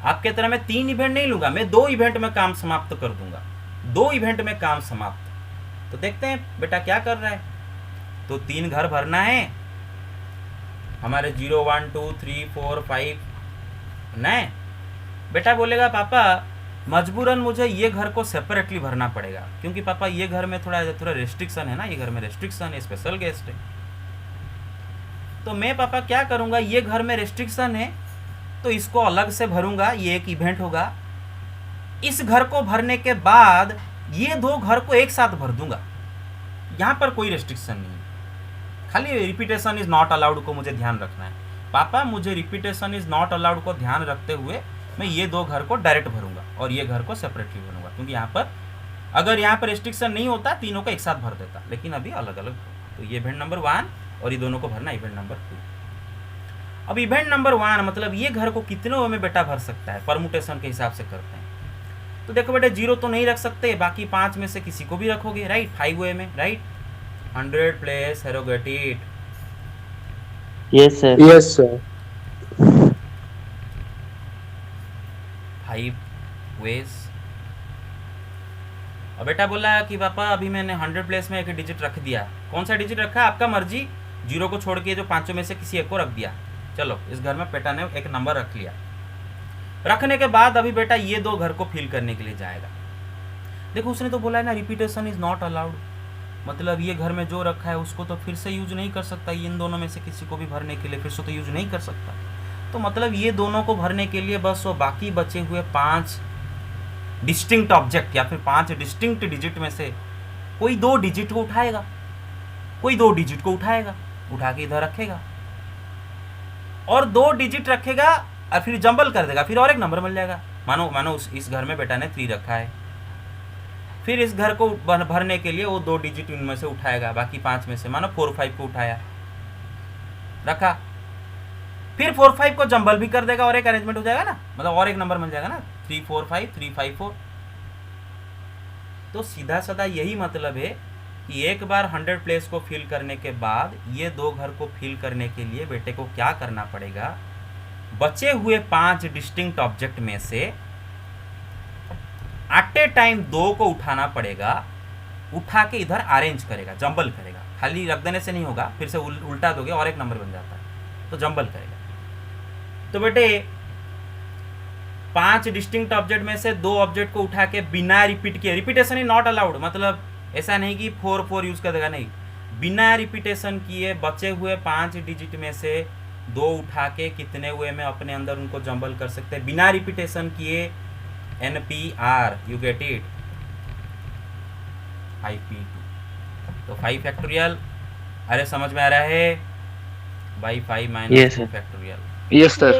आपके तरह मैं 3 इवेंट नहीं लूंगा, मैं 2 इवेंट में काम समाप्त कर दूंगा, 2 इवेंट में काम समाप्त। तो देखते हैं बेटा क्या कर रहा है। तो 3 घर भरना है हमारे 0 1 2 3 4 5 नहीं। बेटा बोलेगा पापा मजबूरन मुझे ये घर को सेपरेटली भरना पड़ेगा, क्योंकि पापा ये घर में थोड़ा रेस्ट्रिक्शन है ना, ये घर में रेस्ट्रिक्शन है, स्पेशल गेस्ट है। तो मैं पापा क्या करूँगा, ये घर में रेस्ट्रिक्शन है तो इसको अलग से भरूंगा, ये एक इवेंट होगा। इस घर को भरने के बाद ये 2 घर को एक साथ भर दूंगा, यहाँ पर कोई रेस्ट्रिक्शन नहीं है, खाली रिपीटेशन इज नॉट अलाउड को मुझे ध्यान रखना है। पापा मुझे रिपीटेशन इज नॉट अलाउड को ध्यान रखते हुए मैं ये 2 घर को डायरेक्ट भरूंगा और ये घर को सेपरेटली भरूंगा, क्योंकि यहाँ पर अगर यहाँ पर रेस्ट्रिक्शन नहीं होता तीनों को एक साथ भर देता, लेकिन अभी अलग अलग। तो ये इवेंट नंबर 1 और ये दोनों को भरना इवेंट नंबर 2। अब इवेंट नंबर 1 मतलब ये घर को कितने वे में बेटा भर सकता है, परमुटेशन के हिसाब से करते हैं। तो देखो बेटा 0 तो नहीं रख सकते, बाकी 5 में से किसी को भी रखोगे, राइट। 5 वे में, राइट। 100 प्लेस हैरो get it. Yes sir. Yes sir. 5 ways. और बेटा बोला कि पापा अभी मैंने 100 प्लेस में एक डिजिट रख दिया। कौन सा डिजिट रखा आपका मर्जी, 0 को छोड़ के जो 5 में से किसी एक को रख दिया। चलो इस घर में बेटा ने एक नंबर रख लिया। रखने के बाद अभी बेटा ये 2 घर को फिल करने के लिए जाएगा। देखो उसने तो बोला है ना रिपीटेशन इज नॉट अलाउड, मतलब ये घर में जो रखा है उसको तो फिर से यूज नहीं कर सकता, इन दोनों में से किसी को भी भरने के लिए फिर से तो यूज नहीं कर सकता। तो मतलब ये दोनों को भरने के लिए बस वो बाकी बचे हुए 5 डिस्टिंक्ट ऑब्जेक्ट या फिर 5 डिस्टिंक्ट डिजिट में से कोई 2 डिजिट को उठाएगा, कोई 2 डिजिट को उठाएगा, उठा के इधर रखेगा और 2 डिजिट रखेगा और फिर जंबल कर देगा, फिर और एक नंबर मिल जाएगा। मानो इस घर में बेटा ने 3 रखा है, फिर इस घर को भरने के लिए वो 2 डिजिट इनमें से उठाएगा, बाकी 5 में से मानो 4 5 को उठाया रखा, फिर 4 5 को जंबल भी कर देगा और एक अरेंजमेंट हो जाएगा ना, मतलब और एक नंबर मिल जाएगा ना 3 4 5 3 5 4। तो सीधा साधा यही मतलब है कि एक बार 100 प्लेस को फिल करने के बाद ये 2 घर को फिल करने के लिए बेटे को क्या करना पड़ेगा, बचे हुए 5 डिस्टिंक्ट ऑब्जेक्ट में से एट ए टाइम 2 को उठाना पड़ेगा, उठा के इधर अरेंज करेगा, जंबल करेगा। खाली रख देने से नहीं होगा, फिर से उल्टा दोगे और एक नंबर बन जाता है, तो जंबल करेगा। तो बेटे 5 डिस्टिंक्ट ऑब्जेक्ट में से 2 ऑब्जेक्ट को उठा के बिना रिपीट किए, रिपीटेशन इज नॉट अलाउड, मतलब ऐसा नहीं कि 4 4 यूज कर देगा, नहीं, बिना रिपीटेशन किए बचे हुए 5 डिजिट में से 2 उठा के कितने हुए में अपने अंदर उनको जंबल कर सकते हैं बिना रिपीटेशन किए। NPR, you get it, 5P2। तो 5 फैक्टोरियल, अरे समझ में आ रहा है भाई, 5 Yes, -2 sir. Factorial. Yes sir.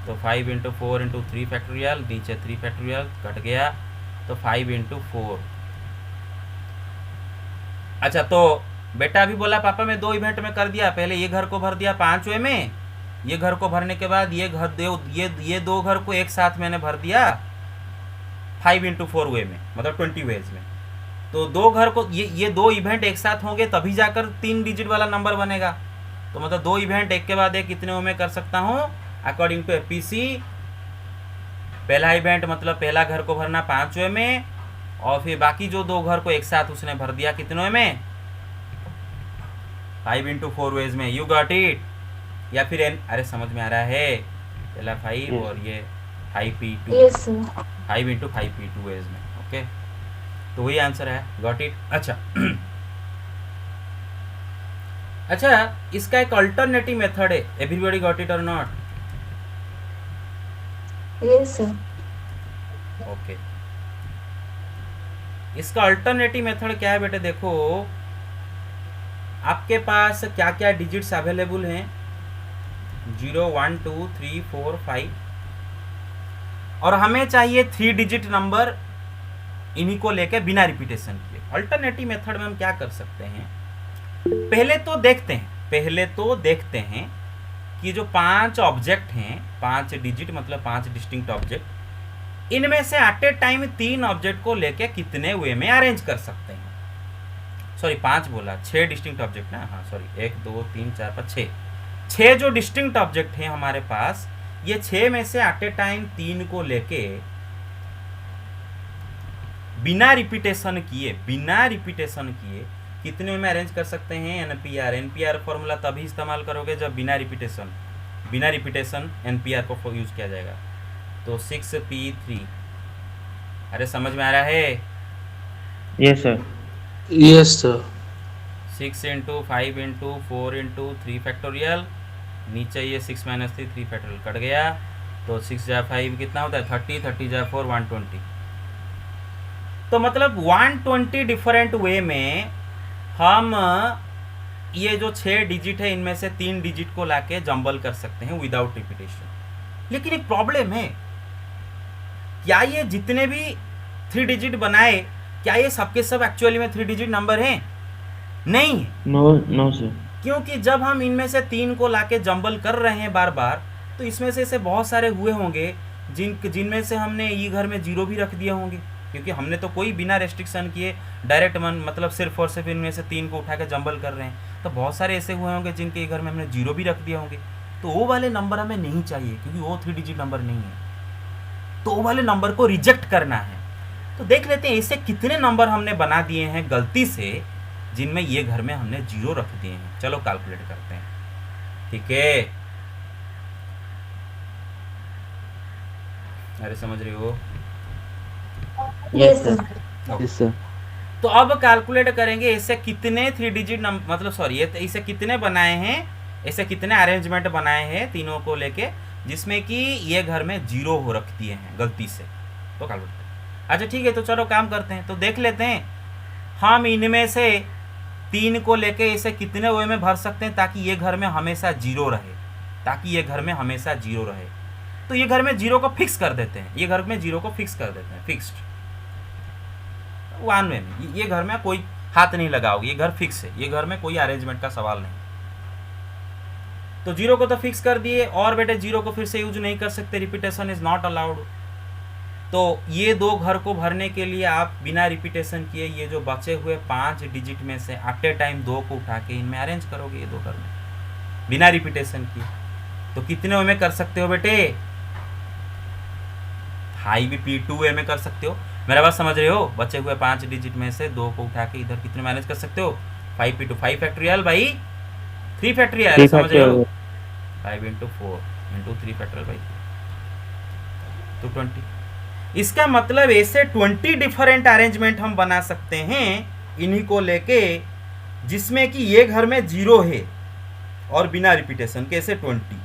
तो 5 × 4 × 3 फैक्टोरियल, नीचे 3 फैक्टोरियल कट गया, तो 5 × 4। अच्छा तो बेटा अभी बोला पापा मैं 2 इवेंट में कर दिया, पहले ये घर को भर दिया 5 वे में, ये घर को भरने के बाद ये 2 घर को एक साथ मैंने भर दिया 5 × 4 वे में, मतलब 20 वेज में। तो 2 घर को ये 2 इवेंट एक साथ होंगे तभी जाकर 3 डिजिट वाला नंबर बनेगा। तो मतलब 2 इवेंट एक के बाद एक कितने वे में कर सकता हूँ अकॉर्डिंग टू FPC। पहला इवेंट मतलब पहला घर को भरना 5 वे में, और फिर बाकी जो 2 घर को एक साथ उसने भर दिया कितने वे में, 5 × 4 वेज में। यू गॉट इट, या फिर अरे समझ में आ रहा है, पहला 5 और ये 5P2, Yes sir. 5 × 5P2 veg में। ओके, तो वही आंसर है, गॉट इट। अच्छा अच्छा, इसका एक अल्टरनेटिव मेथड है, एवरीबॉडी गॉट इट और नॉट? Yes sir. ओके, इसका अल्टरनेटिव मेथड क्या है बेटे, देखो आपके पास क्या क्या डिजिट्स अवेलेबल हैं, 0 1 2 3 4 5, और हमें चाहिए 3 डिजिट नंबर इन्हीं को लेके बिना रिपीटेशन किए। अल्टरनेटिव मेथड में हम क्या कर सकते हैं, पहले तो देखते हैं कि जो 5 ऑब्जेक्ट हैं, 5 डिजिट मतलब 5 डिस्टिंक्ट ऑब्जेक्ट, इनमें से एट ए टाइम 3 ऑब्जेक्ट को लेके कितने वे में अरेंज कर सकते हैं। सॉरी 5 बोला, 6 डिस्टिंक्ट ऑब्जेक्ट ना, हाँ सॉरी, 1 2 3 4 5 6 जो डिस्टिंक्ट ऑब्जेक्ट हैं हमारे पास, ये 6 में से एट ए टाइम 3 को लेके बिना रिपीटेशन किए कितने में अरेंज कर सकते हैं। NPR फॉर्मूला तभी इस्तेमाल करोगे जब बिना रिपीटेशन NPR को यूज किया जाएगा। तो 6P3, अरे समझ में आ रहा है? Yes sir. Yes sir. 6 × 5 × 4 × 3 factorial, नीचे ये 6 - 3 3 फैक्टोरियल कट गया, तो 6 × 5 कितना होता है 30, 30 × 4 120। तो मतलब 120 डिफरेंट वे में हम ये जो 6 डिजिट है इनमें से 3 डिजिट को लाके जंबल कर सकते हैं विदाउट रिपीटेशन। लेकिन एक प्रॉब्लम है, क्या ये जितने भी 3 डिजिट बनाए, क्या ये सबके सब एक्चुअली में 3 डिजिट नंबर हैं? नहीं है। No no sir. क्योंकि जब हम इनमें से 3 को लाके जंबल कर रहे हैं बार बार, तो इसमें से ऐसे बहुत सारे हुए होंगे जिनमें से हमने ये घर में 0 भी रख दिए होंगे, क्योंकि हमने तो कोई बिना रेस्ट्रिक्शन किए डायरेक्ट मतलब सिर्फ और सिर्फ इनमें से 3 को उठा के जंबल कर रहे हैं। तो बहुत सारे ऐसे हुए होंगे जिनके ये घर में हमने 0 भी रख दिए होंगे। तो वो वाले नंबर हमें नहीं चाहिए, क्योंकि वो 3 डिजिट नंबर नहीं है। तो वो वाले नंबर को रिजेक्ट करना है। तो देख लेते हैं ऐसे कितने नंबर हमने बना दिए हैं गलती से, जिनमें ये घर में हमने 0 रख दिए हैं। चलो कैलकुलेट करते हैं। ठीक है, अरे समझ रहे हो? Yes, sir. Yes, sir. तो अब कैलकुलेट करेंगे ऐसे कितने 3 डिजिट मतलब सॉरी ऐसे कितने बनाए हैं, ऐसे कितने अरेंजमेंट बनाए हैं तीनों को लेके, जिसमें कि ये घर में 0 हो रख दिए हैं गलती से। तो कैलकुलेट करें। अच्छा ठीक है, तो चलो काम करते हैं। तो देख लेते हैं हम इनमें से 3 को लेके इसे कितने वे में भर सकते हैं ताकि ये घर में हमेशा 0 रहे, ताकि ये घर में हमेशा 0 रहे। तो ये घर में 0 को फिक्स कर देते हैं, ये घर में 0 को फिक्स कर देते हैं, फिक्स्ड 1 वे में। ये घर में कोई हाथ नहीं लगाओगे, ये घर फिक्स है, ये घर में कोई अरेंजमेंट का सवाल नहीं। तो 0 को तो फिक्स कर दिए, और बेटे 0 को फिर से यूज नहीं कर सकते, रिपीटेशन इज नॉट अलाउड। तो ये 2 घर को भरने के लिए आप बिना रिपीटेशन किए ये जो बचे हुए 5 डिजिट में से एट ए टाइम 2 को उठा के इनमें अरेंज करोगे, ये 2 घर में बिना रिपीटेशन किए। तो कितने वे में कर सकते हो बेटे? 5 भी 2 वे में कर सकते हो। मेरा बात समझ रहे हो? बचे हुए 5 डिजिट में से 2 को उठा के इधर कितने मैनेज कर सकते हो? 5 into 5 फैक्टोरियल भाई 3 फैक्टोरियल, समझ रहे हो? 5 into 4 into 3 फैक्टोरियल भाई तो 20। इसका मतलब ऐसे 20 डिफरेंट अरेंजमेंट हम बना सकते हैं इन्हीं को लेके, जिसमें कि ये घर में 0 है और बिना रिपीटेशन के, ऐसे 20।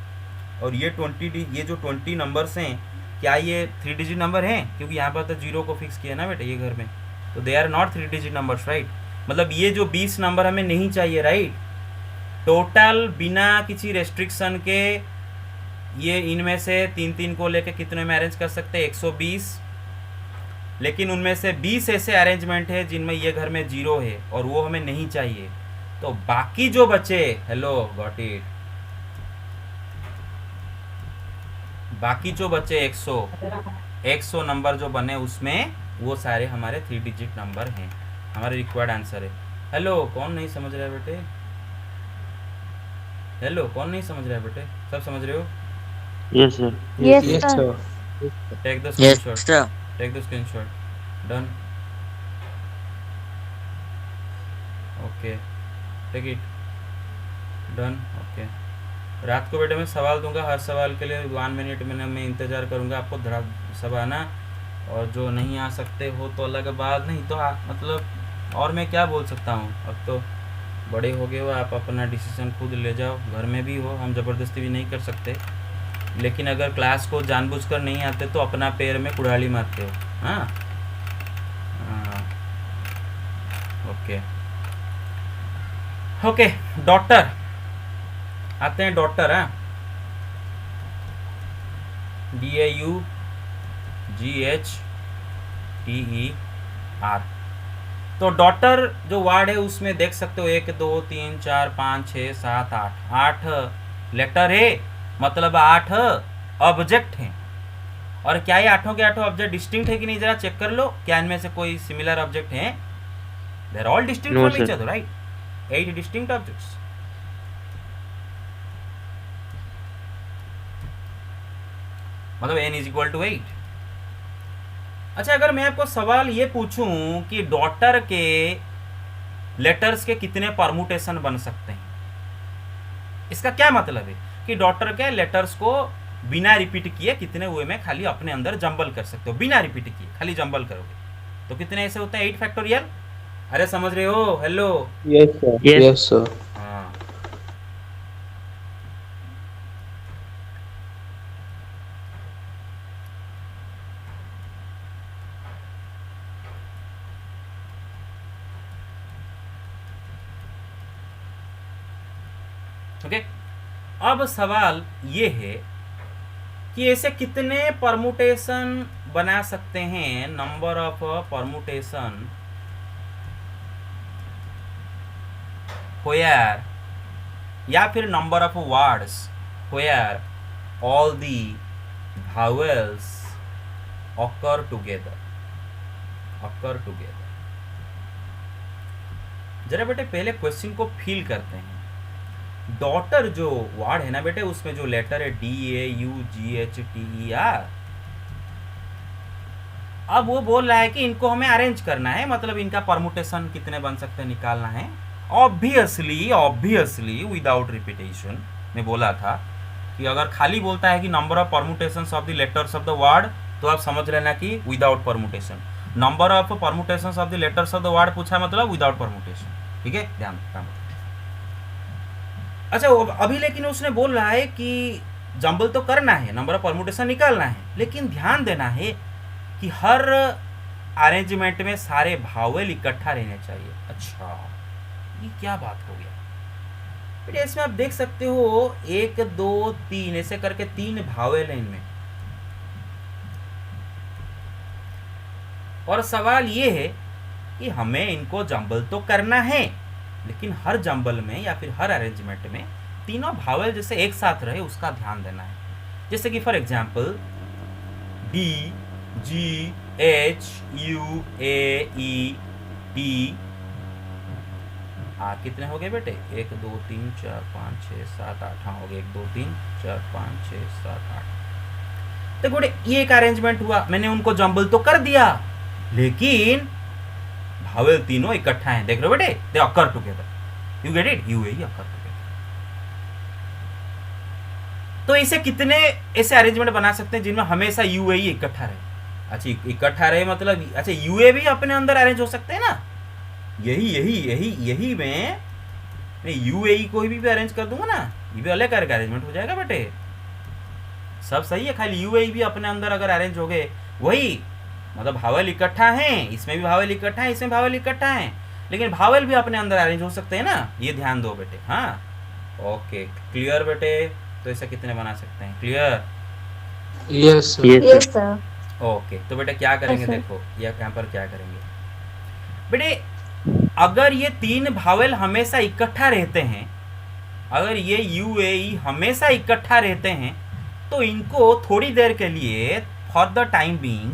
और ये 20 ये जो 20 नंबर्स हैं, क्या ये 3 डिजिट नंबर हैं? क्योंकि यहाँ पर तो 0 को फिक्स किया ना बेटा ये घर में, तो they are not 3 digit numbers, right? मतलब ये जो 20 नंबर हमें नहीं चाहिए, राइट? टोटल बिना किसी रेस्ट्रिक्शन के ये इनमें से 3 को लेके कितने में अरेंज कर सकते हैं? 120। लेकिन उनमें से 20 ऐसे अरेंजमेंट है जिनमें ये घर में 0 है और वो हमें नहीं चाहिए। तो बाकी जो बचे, हेलो गॉट इट, बाकी जो बचे 100 नंबर जो बने उसमें वो सारे हमारे 3 डिजिट नंबर हैं। हमारे रिक्वायर्ड आंसर है। हेलो, कौन नहीं समझ रहा है बेटे? हेलो, कौन नहीं समझ रहा है बेटे? सब समझ रहे हो? Yes, sir. Yes, Yes, sir. sir. Take the Yes, screenshot, sir. Take the screenshot. Done, okay, take it, done, okay. रात को बेटे मैं सवाल दूंगा, हर सवाल के लिए 1 मिनट में मैं इंतज़ार करूंगा आपको सब आना, और जो नहीं आ सकते हो तो अलग बात, नहीं तो मतलब और मैं क्या बोल सकता हूँ। अब तो बड़े हो गए हो, आप अपना डिसीजन खुद ले जाओ, घर में भी हो, हम ज़बरदस्ती भी नहीं कर सकते। लेकिन अगर क्लास को जानबूझकर नहीं आते तो अपना पैर में कुड़ाली मारते हो। हाँ, ओके ओके। डॉटर आते हैं, डॉटर। हाँ, DAUGHTER। तो डॉटर जो वर्ड है उसमें देख सकते हो 1 2 3 4 5 6 7 8 लेटर है, मतलब 8 ऑब्जेक्ट हैं। और क्या ये 8 के 8 ऑब्जेक्ट डिस्टिंक्ट है कि नहीं, जरा चेक कर लो। क्या इनमें से कोई सिमिलर ऑब्जेक्ट हैं? They are all distinct No, from each sir. Other, right? 8 distinct objects. मतलब n इज इक्वल टू 8। अच्छा, अगर मैं आपको सवाल ये पूछूं कि डॉटर के लेटर्स के कितने परमुटेशन बन सकते हैं, इसका क्या मतलब है कि डॉटर के लेटर्स को बिना रिपीट किए कितने वे में खाली अपने अंदर जंबल कर सकते हो, बिना रिपीट किए खाली जंबल करोगे तो कितने ऐसे होते हैं? 8 फैक्टोरियल। अरे समझ रहे हो? Hello, Yes, sir. Yes. Yes, sir. हाँ। ओके, अब सवाल ये है कि ऐसे कितने परमुटेशन बना सकते हैं, नंबर ऑफ परमुटेशन where, या फिर number of words where all the vowels occur together. जरा बेटे पहले क्वेश्चन को फील करते हैं। डॉटर जो वर्ड है ना बेटे, उसमें जो लेटर है DAUGHTER, अब वो बोल रहा है कि इनको हमें अरेंज करना है, मतलब इनका परमुटेशन कितने बन सकते हैं निकालना है। ऑब्वियसली विदाउट रिपीटेशन, मैं बोला था कि अगर खाली बोलता है कि number of permutations of the letters of the word, तो आप समझ लेना कि without permutation. Number of permutations of the letters of the word पूछा मतलब विदाउट परमुटेशन, ठीक है, ध्यान रखना। अच्छा अभी लेकिन उसने बोल रहा है कि जंबल तो करना है, नंबर ऑफ परमुटेशन निकालना है, लेकिन ध्यान देना है कि हर अरेंजमेंट में सारे भावेल इकट्ठा रहने चाहिए। अच्छा ये क्या बात हो गया बेटे, इसमें आप देख सकते हो 1 2 3 ऐसे करके 3 भावेल हैं इनमें, और सवाल ये है कि हमें इनको जंबल तो करना है, लेकिन हर जंबल में या फिर हर अरेंजमेंट में तीनों भावेल जैसे एक साथ रहे उसका ध्यान देना है। जैसे कि फॉर एग्जांपल DGHUAET, कितने हो गए बेटे, 1 2 3 4 5 6 7 8, हाँ हो गए 1 2 3 4 5 6 7 8। देखो बेटे ये एक अरेंजमेंट हुआ, मैंने उनको जंबल तो कर दिया, लेकिन भावेल तीनों इकट्ठा हैं, देख रहे हो बेटे, they occur together, you get it, यूएई अकर टुगेदर। तो इसे कितने ऐसे अरेंजमेंट बना सकते हैं जिनमें हमेशा यूएई इकट्ठा रहे। अच्छा इकट्ठा रहे मतलब, अच्छा यूए भी अपने अंदर अरेंज हो सकते हैं ना, यही मैं यूएई को भी अरेंज कर दूंगा ना, ये भी अलग करके अरेंजमेंट हो जाएगा बेटे, सब सही है, खाली यूएई भी अपने अंदर अगर अरेंज हो गए, वही मतलब भावेल इकट्ठा हैं, इसमें भी भावेल इकट्ठा है, इसमें भावेल इकट्ठा है, लेकिन भावेल भी अपने अंदर अरेंज हो सकते हैं ना, ये ध्यान दो बेटे। हाँ ओके क्लियर बेटे, तो ऐसा कितने बना सकते हैं, clear? Yes, sir. Yes, sir. Okay तो बेटा क्या करेंगे, अच्छा। देखो यहाँ पर क्या करेंगे बेटे, अगर ये 3 भावेल हमेशा इकट्ठा रहते हैं, अगर ये यूएई हमेशा इकट्ठा रहते हैं, तो इनको थोड़ी देर के लिए फॉर द टाइम बीइंग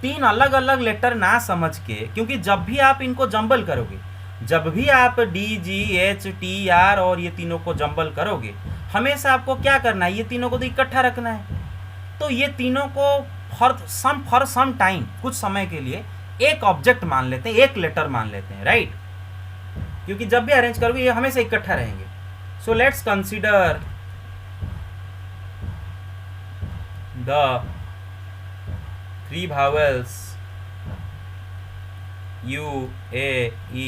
3 अलग अलग लेटर ना समझ के, क्योंकि जब भी आप इनको जंबल करोगे, जब भी आप DGHTR और ये तीनों को जंबल करोगे, हमेशा आपको क्या करना है, ये तीनों को तो इकट्ठा रखना है। तो ये तीनों को फॉर सम टाइम, कुछ समय के लिए एक ऑब्जेक्ट मान लेते हैं, एक लेटर मान लेते हैं, राइट? क्योंकि जब भी अरेंज करोगे ये हमेशा इकट्ठा रहेंगे। So let's consider the 3 vowels UAE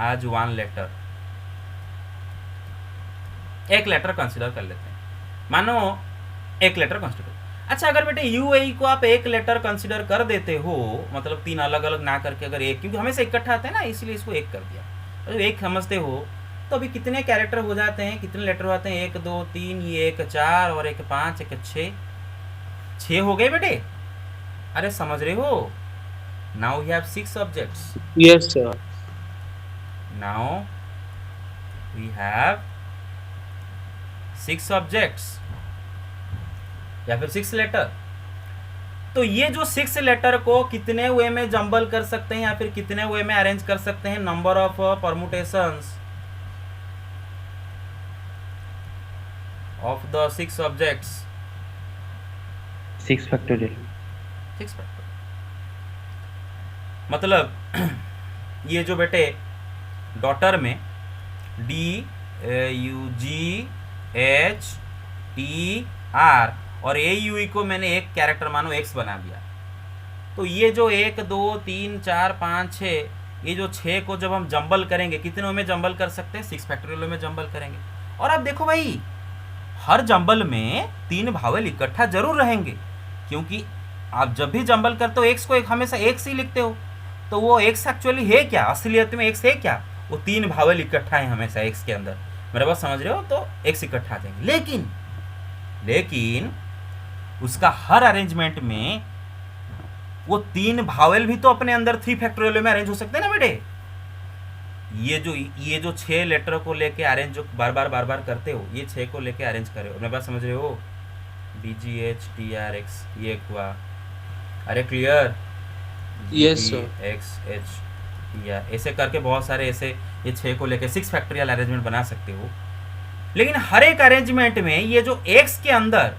as one letter, एक लेटर कंसीडर कर लेते हैं, मानो एक लेटर कंसीडर। अच्छा अगर बेटे यूएई को आप एक लेटर कंसीडर कर देते हो, मतलब 3 अलग अलग ना करके, अगर एक, क्योंकि हमेशा इकट्ठा आते हैं ना, इसलिए इसको एक कर दिया, तो एक समझते हो, तो अभी कितने कैरेक्टर हो जाते हैं, कितने लेटर होते हैं, 1 2 3, ये 1 4 और 1 5, 1 6 हो गए बेटे। अरे समझ रहे हो, now we have 6 objects, Yes, sir. now we have 6 objects या फिर 6 लेटर। तो ये जो 6 लेटर को कितने वे में जंबल कर सकते हैं या फिर कितने वे में अरेंज कर सकते हैं, number of permutations of the 6 objects, 6 factorial. 6 factor. मतलब ये जो बेटे डॉटर में DUGHTR और AUE को मैंने एक कैरेक्टर मानो X बना दिया, तो ये जो 1 2 3 4 5 6, ये जो 6 को जब हम जंबल करेंगे, कितने में जंबल कर सकते हैं, 6 फैक्टोरियल में जंबल करेंगे। और अब देखो भाई, हर जंबल में 3 भावेल इकट्ठा जरूर रहेंगे, क्योंकि आप जब भी जंबल करते हो एक्स को हमेशा एक्स ही लिखते हो, तो वो एक्स एक्चुअली है क्या, असलियत में एक्स है क्या, वो 3 भावेल इकट्ठा है हमेशा एक्स के अंदर, मेरा बात समझ रहे हो, तो एक्स इकट्ठा आ जाएंगे। लेकिन उसका हर अरेंजमेंट में वो 3 भावेल भी तो अपने अंदर 3 फैक्टोरियल में अरेंज हो सकते हैं ना बेटे, ये जो 6 लेटर को लेके अरेंज जो बार बार करते हो, ये 6 को लेके अरेंज करे हो, मेरे बात समझ रहे हो? DGH TRX ये एक हुआ, अरे क्लियर? Yes, sir. GHH या ऐसे करके बहुत सारे ऐसे ये 6 को लेके 6 फैक्टोरियल अरेंजमेंट बना सकते हो। लेकिन हर एक अरेंजमेंट में ये जो x के अंदर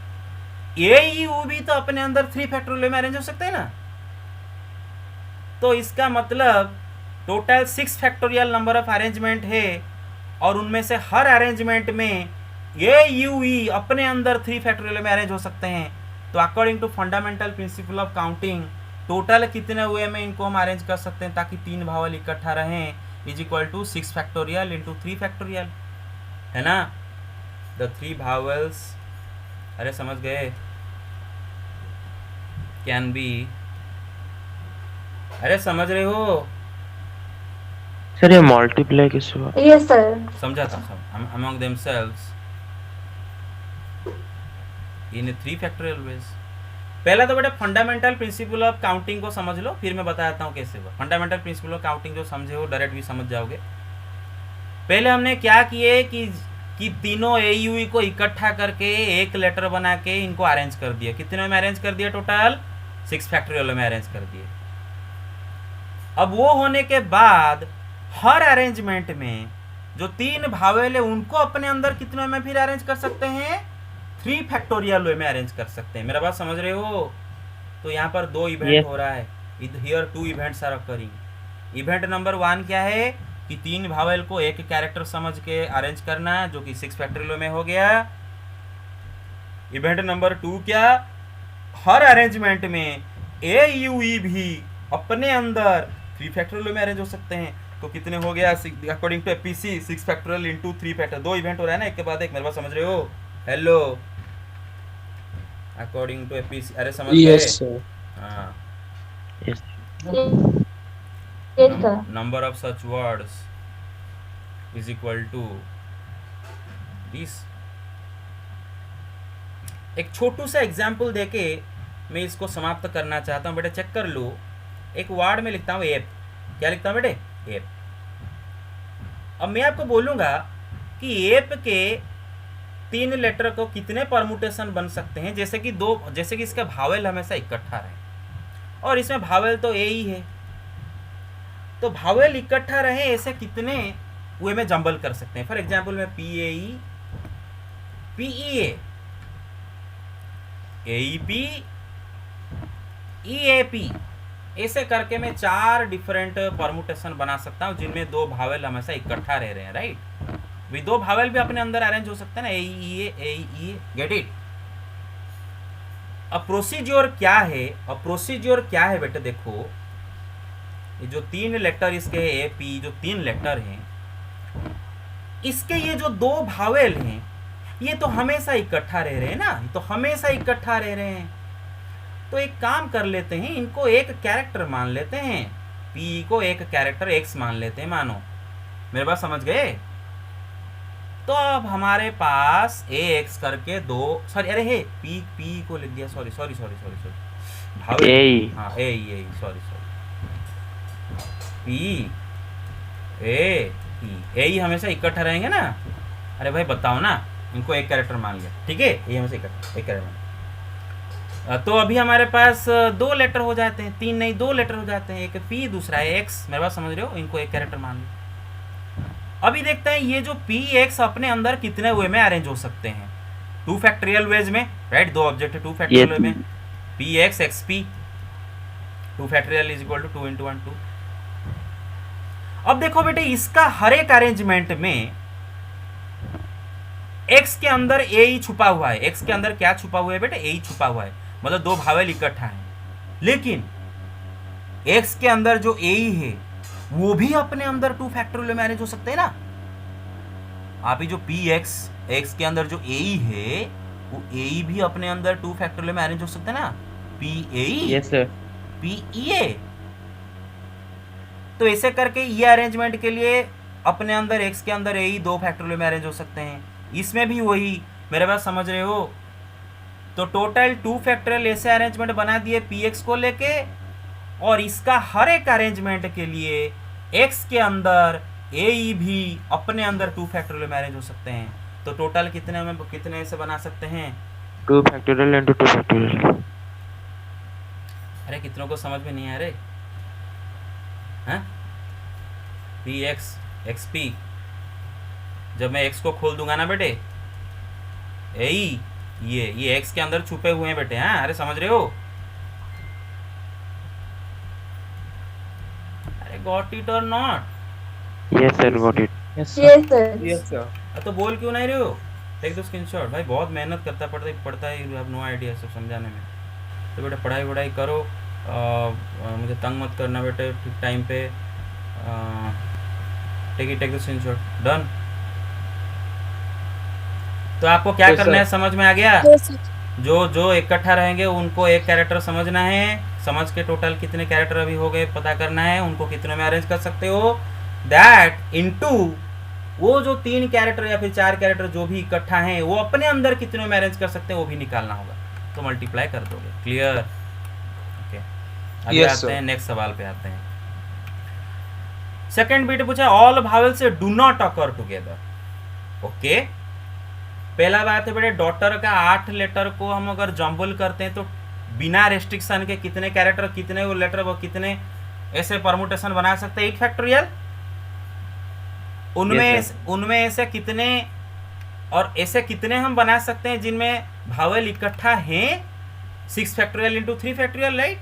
AU भी तो अपने अंदर 3 फैक्टोरियल में अरेंज हो सकते हैं ना। तो इसका मतलब total 6 factorial number of arrangement है, और उनमें से हर अरेंजमेंट में AUE अपने अंदर 3 फैक्टोरियल में अरेंज हो सकते हैं। तो according to fundamental principle of counting total कितने हुए में इनको हम अरेंज कर सकते हैं ताकि 3 भावल इकट्ठा रहें, is equal to 6 factorial into 3 factorial, है ना। द 3 भावल्स, अरे समझ गए, कैन बी, अरे समझ रहे हो? सर ये मल्टीप्लाई किससे हुआ? Yes, sir. समझा था सब, among themselves in 3 factorial ways। पहला तो बेटा फंडामेंटल प्रिंसिपल ऑफ काउंटिंग को समझ लो, फिर मैं बताता हूँ कैसे हुआ। फंडामेंटल प्रिंसिपल ऑफ काउंटिंग जो समझे हो डायरेक्ट भी समझ जाओगे। पहले हमने क्या किए कि तीनों AUE को इकट्ठा करके एक लेटर बना के इनको अरेंज कर दिया। कितने में अरेंज कर दिया? टोटल 6 फैक्टोरियल में अरेंज कर दिए। अब वो होने के बाद हर अरेंजमेंट में जो 3 भावेल है उनको अपने अंदर कितने में फिर अरेंज कर सकते हैं? 3 फैक्टोरियल वे में अरेंज कर सकते हैं। मेरा बात समझ रहे हो? तो यहाँ पर 2 इवेंट हो रहा है, here 2 events are occurring. Event number 1 क्या है कि 3 भावेल को एक कैरेक्टर समझ के अरेंज करना है, जो कि 6 फैक्टोरियल में हो गया। इवेंट नंबर 2 क्या? हर अरेंजमेंट में AUE भी अपने अंदर 3 फैक्टोरियल में अरेंज हो सकते हैं। तो कितने हो गया? According to APC 6 factorial into 3 factorial. 2 event हो रहा है ना एक के बाद एक, मेरे बात समझ रहे हो? हेलो, अकॉर्डिंग टू एपीसी, अरे समझ गए? Yes, sir. हाँ, Yes. Yes, sir. Number of such words is equal to this. एक छोटू सा एग्जाम्पल देके मैं इसको समाप्त करना चाहता हूँ। बेटे चेक कर लो, एक वर्ड में लिखता हूँ एप। क्या लिखता हूँ बेटे? एप। अब मैं आपको बोलूँगा कि एप के 3 लेटर को कितने परमुटेशन बन सकते हैं, जैसे कि इसका भावेल हमेशा इकट्ठा रहे, और इसमें भावेल तो ए ही है। तो भावेल इकट्ठा रहे ऐसे कितने वे में जंबल कर सकते हैं। फॉर एग्जाम्पल में PAE, PEA, AEP, EAP, ऐसे करके मैं 4 डिफरेंट परमुटेशन बना सकता हूँ जिनमें 2 भावेल हमेशा इकट्ठा रह रहे हैं, राइट। भी 2 भावेल भी अपने अंदर अरेंज हो सकते हैं ना, AEE, गेट इट। अब प्रोसीज्योर क्या है? अब प्रोसीज्योर क्या है बेटे? देखो, ये जो 3 लेटर इसके AP, जो 3 लेटर हैं, इसके ये जो 2 भावेल हैं ये तो हमेशा इकट्ठा रह रहे हैं ना, तो हमेशा इकट्ठा रह रहे हैं। तो एक काम कर लेते हैं, इनको एक कैरेक्टर मान लेते हैं, P को एक कैरेक्टर X मान लेते हैं, मानो। मेरे बात समझ गए? तो अब हमारे पास AX करके 2, सॉरी, अरे हे P को लिख दिया, सॉरी भावेल, AE, हाँ AE, सॉरी PAE हमेशा इकट्ठा रहेंगे ना। अरे भाई बताओ ना, इनको एक कैरेक्टर मान लिया, ठीक है, ये हमेशा इकट्ठा एक कैरेक्टर। तो अभी हमारे पास 2 लेटर हो जाते हैं, 3 नहीं 2 लेटर हो जाते हैं, एक P दूसरा है X। मेरे बात समझ रहे हो? इनको एक कैरेक्टर मान लो। अभी देखते हैं ये जो PX अपने अंदर कितने वे में अरेंज हो सकते हैं। 2 फैक्टोरियल वेज में, राइट। 2 ऑब्जेक्ट है 2 फैक्टोरियल में, PX XP 2 factorial is equal to 2 × 1 2। अब देखो बेटे, इसका हर एक अरेंजमेंट में X के अंदर AE छुपा हुआ है। X के अंदर क्या छुपा हुआ है बेटे? AE छुपा हुआ है, मतलब 2 भावेल इकट्ठा है। लेकिन X के अंदर जो AE है वो भी अपने अंदर 2 फैक्टोरियल में अरेंज हो सकते हैं ना। आप ही जो PX, X के अंदर जो AE है वो AE भी अपने अंदर 2 फैक्टोरियल में अरेंज हो सकते हैं ना। PAE, yes sir, PEA। तो ऐसे करके ये अरेंजमेंट के लिए अपने अंदर X के अंदर AE 2 फैक्टोरियल में अरेंज हो सकते हैं। इसमें भी वही, मेरे बात समझ रहे हो? तो टोटल 2 फैक्टोरियल ऐसे अरेंजमेंट बना दिए PX को लेके, और इसका हर एक अरेंजमेंट के लिए X के अंदर ए ई भी अपने अंदर 2 फैक्टोरियल में अरेंज हो सकते हैं। तो टोटल कितने से बना सकते हैं? 2 factorial into 2 factorial। अरे कितनों को समझ में नहीं आ रहे हैं? पी एक्स एक्स पी, जब मैं एक्स को खोल दूंगा ना बेटे, ए ये एक्स के अंदर छुपे हुए हैं बेटे। हाँ, अरे समझ रहे हो? अरे गॉट इट और not? Yes sir, got it। Yes Yes, sir. Yes, sir. तो बोल क्यों नहीं रहे हो? Take the screenshot. भाई बहुत मेहनत पड़ता है, यू हैव नो आइडिया सब समझाने में। तो बेटा पढ़ाई करो, मुझे तंग मत करना बेटे, ठीक टाइम पे टेक द स्क्रीनशॉट। डन। तो आपको क्या Yes, करना है, sir. समझ में आ गया? Yes, sir. जो इकट्ठा रहेंगे उनको एक कैरेक्टर समझना है, समझ के टोटल कितने कैरेक्टर अभी हो गए पता करना है, उनको कितने में अरेंज कर सकते हो, दैट इनटू वो जो 3 कैरेक्टर या फिर 4 कैरेक्टर जो भी इकट्ठा हैं वो अपने अंदर कितने में अरेंज कर सकते हैं वो भी निकालना होगा, तो मल्टीप्लाई कर दोगे। क्लियर? ओके, अभी Yes, आते sir. हैं नेक्स्ट सवाल पे आते हैं। सेकंड बीट पूछा ऑल भावेल से do not occur together. Okay, पहला बात है बेटे, डॉटर का 8 लेटर को हम अगर जम्बल करते हैं तो बिना रेस्ट्रिक्शन के कितने कैरेक्टर, कितने वो लेटर, वो कितने ऐसे परमुटेशन बना सकते हैं? 8 फैक्टोरियल। उनमें ऐसे कितने और ऐसे कितने हम बना सकते हैं जिनमें भावेल इकट्ठा हैं? 6 factorial into 3 factorial, right?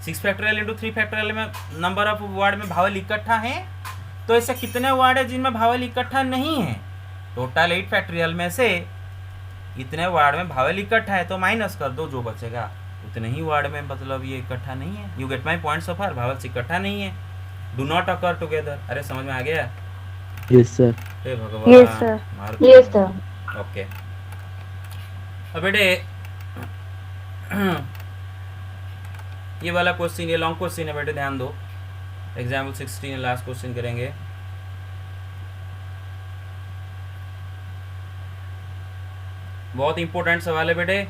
6 factorial into 3 factorial में नंबर ऑफ वर्ड में भावेल इकट्ठा हैं। तो ऐसे कितने वर्ड है जिनमें भावेल इकट्ठा नहीं है? टोटल 8 फैक्टोरियल में से इतने वर्ड में भावेल इकट्ठा है, तो माइनस कर दो, जो बचेगा उतने ही वर्ड में मतलब ये इकट्ठा नहीं है। You get my point so far? Vowels इकट्ठा नहीं है, डू नॉट अकर टुगेदर। अरे समझ में आ गया? Yes sir। हे भगवान। Yes, sir. मार Yes, sir. ओके, अब बेटे ये वाला क्वेश्चन, ये लॉन्ग क्वेश्चन है बेटे, ध्यान दो। एग्जाम्पल 16 लास्ट क्वेश्चन करेंगे। बहुत इंपॉर्टेंट सवाल है बेटे।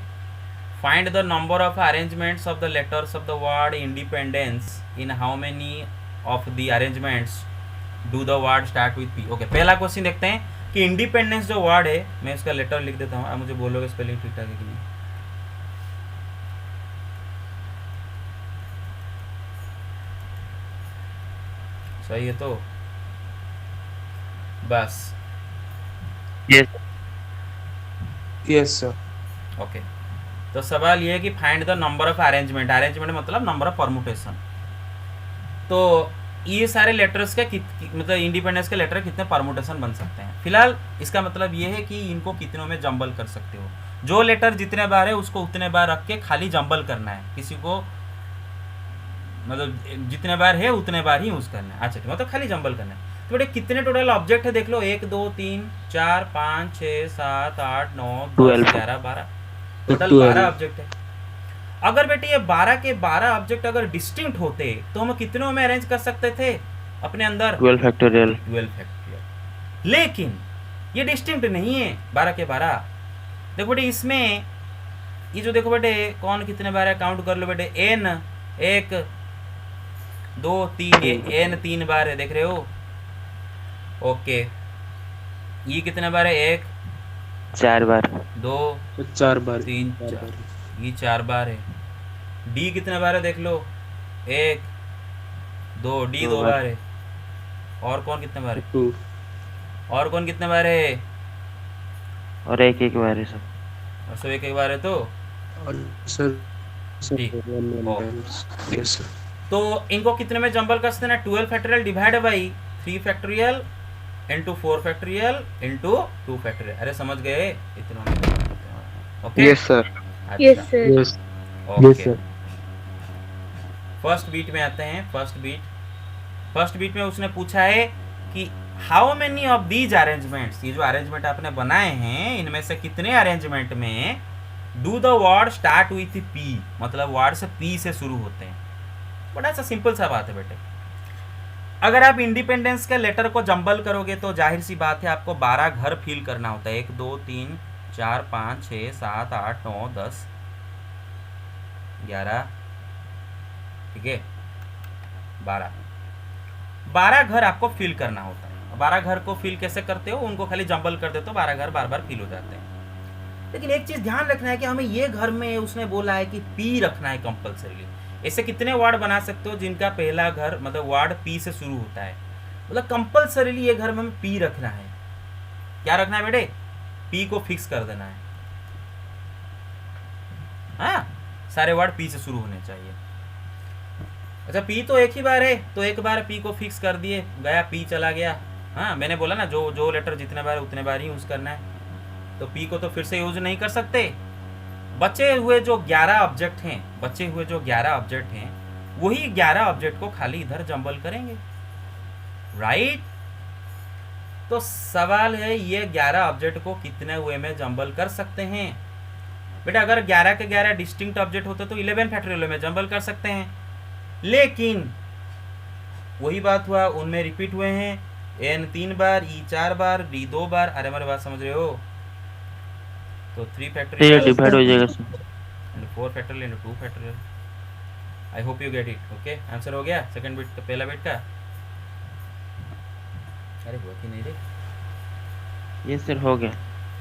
Find the number of arrangements of the letters of the word independence in how many of the arrangements do the word start with P. Okay, पहला क्वेश्चन देखते हैं कि इंडिपेंडेंस जो वर्ड है, मैं इसका लेटर लिख देता हूँ, आप मुझे बोलोगे स्पेलिंग ठीक ठाक है कि नहीं। सही है तो बस। Yes। Yes, sir. ओके, तो सवाल ये है कि find the number of arrangement. Arrangement मतलब नंबर ऑफ परमुटेशन। तो ये सारे लेटर्स के मतलब इंडिपेंडेंस के लेटर कितने परमुटेशन बन सकते हैं? फिलहाल इसका मतलब ये है कि इनको कितनों में जंबल कर सकते हो। जो लेटर जितने बार है उसको उतने बार रख के खाली जंबल करना है, किसी को मतलब जितने बार है उतने बार ही यूज करना है। अच्छा, मतलब खाली जंबल करना है। तो बेटे कितने टोटल ऑब्जेक्ट है देख लो, 1 2 3 4 5 6 7 8 9 10 11 12, टोटल 12 ऑब्जेक्ट है। अगर बेटे ये 12 के 12 ऑब्जेक्ट अगर डिस्टिंक्ट होते तो हम कितनों में अरेंज कर सकते थे अपने अंदर? 12 factorial। 12 फैक्टोरियल। लेकिन ये डिस्टिंक्ट नहीं है 12 के 12। देखो बेटे इसमें ये जो देखो बेटे कौन कितने बार है, काउंट कर लो बेटे। एन 1 2 3, ये एन 3 बार है, देख रहे हो? ओके, ये कितने बार है? 1 4 बार। 2 4 बार। 3 4 4, बार। ये 4 बार है। डी कितने बार है देख लो, 1 2, डी 2 बार है। और कौन कितने बार है? 2। और कौन कितने बार है? और एक एक बार है सब। और सब एक बार है। तो और सर ठीक। ओ। Yes sir. तो इनको कितने में जंबल कर सकते हैं? 12 factorial divide by 3 factorial into 4 factorial into 2 factorial. अरे समझ गए इतना में? Okay, yes sir. Yes, sir. Yes. Okay, first beat में आते हैं। फर्स्ट बीट में उसने पूछा है कि how many of these arrangements, ये जो अरेंजमेंट आपने बनाए हैं इनमें से कितने अरेंजमेंट में do the word start with P, मतलब वर्ड से पी से शुरू होते हैं। बड़ा सा सिंपल सा बात है बेटे। अगर आप इंडिपेंडेंस के लेटर को जंबल करोगे तो जाहिर सी बात है आपको 12 घर फिल करना होता है। 1 2 3 4 5 6 7 8 9 10 11, ठीक है, 12 घर आपको फिल करना होता है। 12 घर को फील कैसे करते हो, उनको खाली जंबल कर देते हो, 12 घर बार बार फील हो जाते हैं। लेकिन एक चीज ध्यान रखना है कि हमें ये घर में उसने बोला है कि पी रखना है कंपल्सरीली। ऐसे कितने वार्ड बना सकते हो जिनका पहला घर मतलब वार्ड पी से शुरू होता है, मतलब कंपल्सरीली ये घर में हमें पी रखना है। क्या रखना है बेटे, पी को फिक्स कर देना है। हाँ, सारे वार्ड पी से शुरू होने चाहिए। अच्छा पी तो एक ही बार है, तो एक बार पी को फिक्स कर दिए, गया पी चला गया। हाँ मैंने बोला ना जो जो लेटर जितने बार उतने बार ही यूज करना है, तो पी को तो फिर से यूज नहीं कर सकते। बचे हुए जो 11 ऑब्जेक्ट हैं वही 11 ऑब्जेक्ट को खाली इधर जंबल करेंगे, राइट। तो सवाल है ये 11 ऑब्जेक्ट को कितने वे में जंबल कर सकते हैं। बेटा अगर 11 के 11 डिस्टिंक्ट ऑब्जेक्ट होते तो 11 फैक्टोरियल में जंबल कर सकते हैं, लेकिन वही बात हुआ, उनमें रिपीट हुए हैं n 3 बार, e 4 बार, d 2 बार। अरे हमारे बात समझ रहे हो, तो 3 ये फैक्टोरियल डिवाइड हो जाएगा sir. and 4 factorial into 2 factorial. I hope you get it. Okay answer हो गया सेकंड बिट का, पहला बिट का। अरे हुआ कि नहीं रे, ये सर हो गया।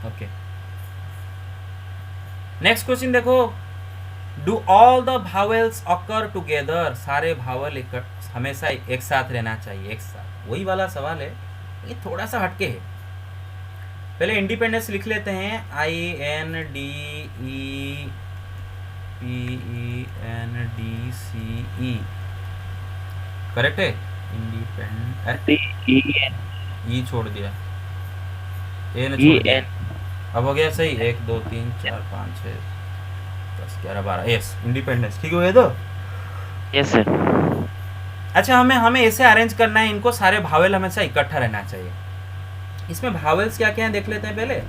ओके नेक्स्ट क्वेश्चन देखो, do all the vowels occur together, सारे भावल हमेशा एक साथ रहना चाहिए, एक साथ। वही वाला सवाल है, ये थोड़ा सा हटके है। पहले इंडिपेंडेंस लिख लेते हैं, INDEPENDCE, करेक्ट है। इंडिपेंडेंट ई छोड़ दिया, ए ने छोड़ दिया, अब हो गया सही। 1 2 3 4 5 6 10 11 12, यस इंडिपेंडेंस ठीक हो गया। तो यस सर। अच्छा हमें ऐसे अरेंज करना है, इनको सारे भावेल हमेशा इकट्ठा रहना चाहिए। इसमें भावेल्स क्या क्या है देख लेते हैं पहले।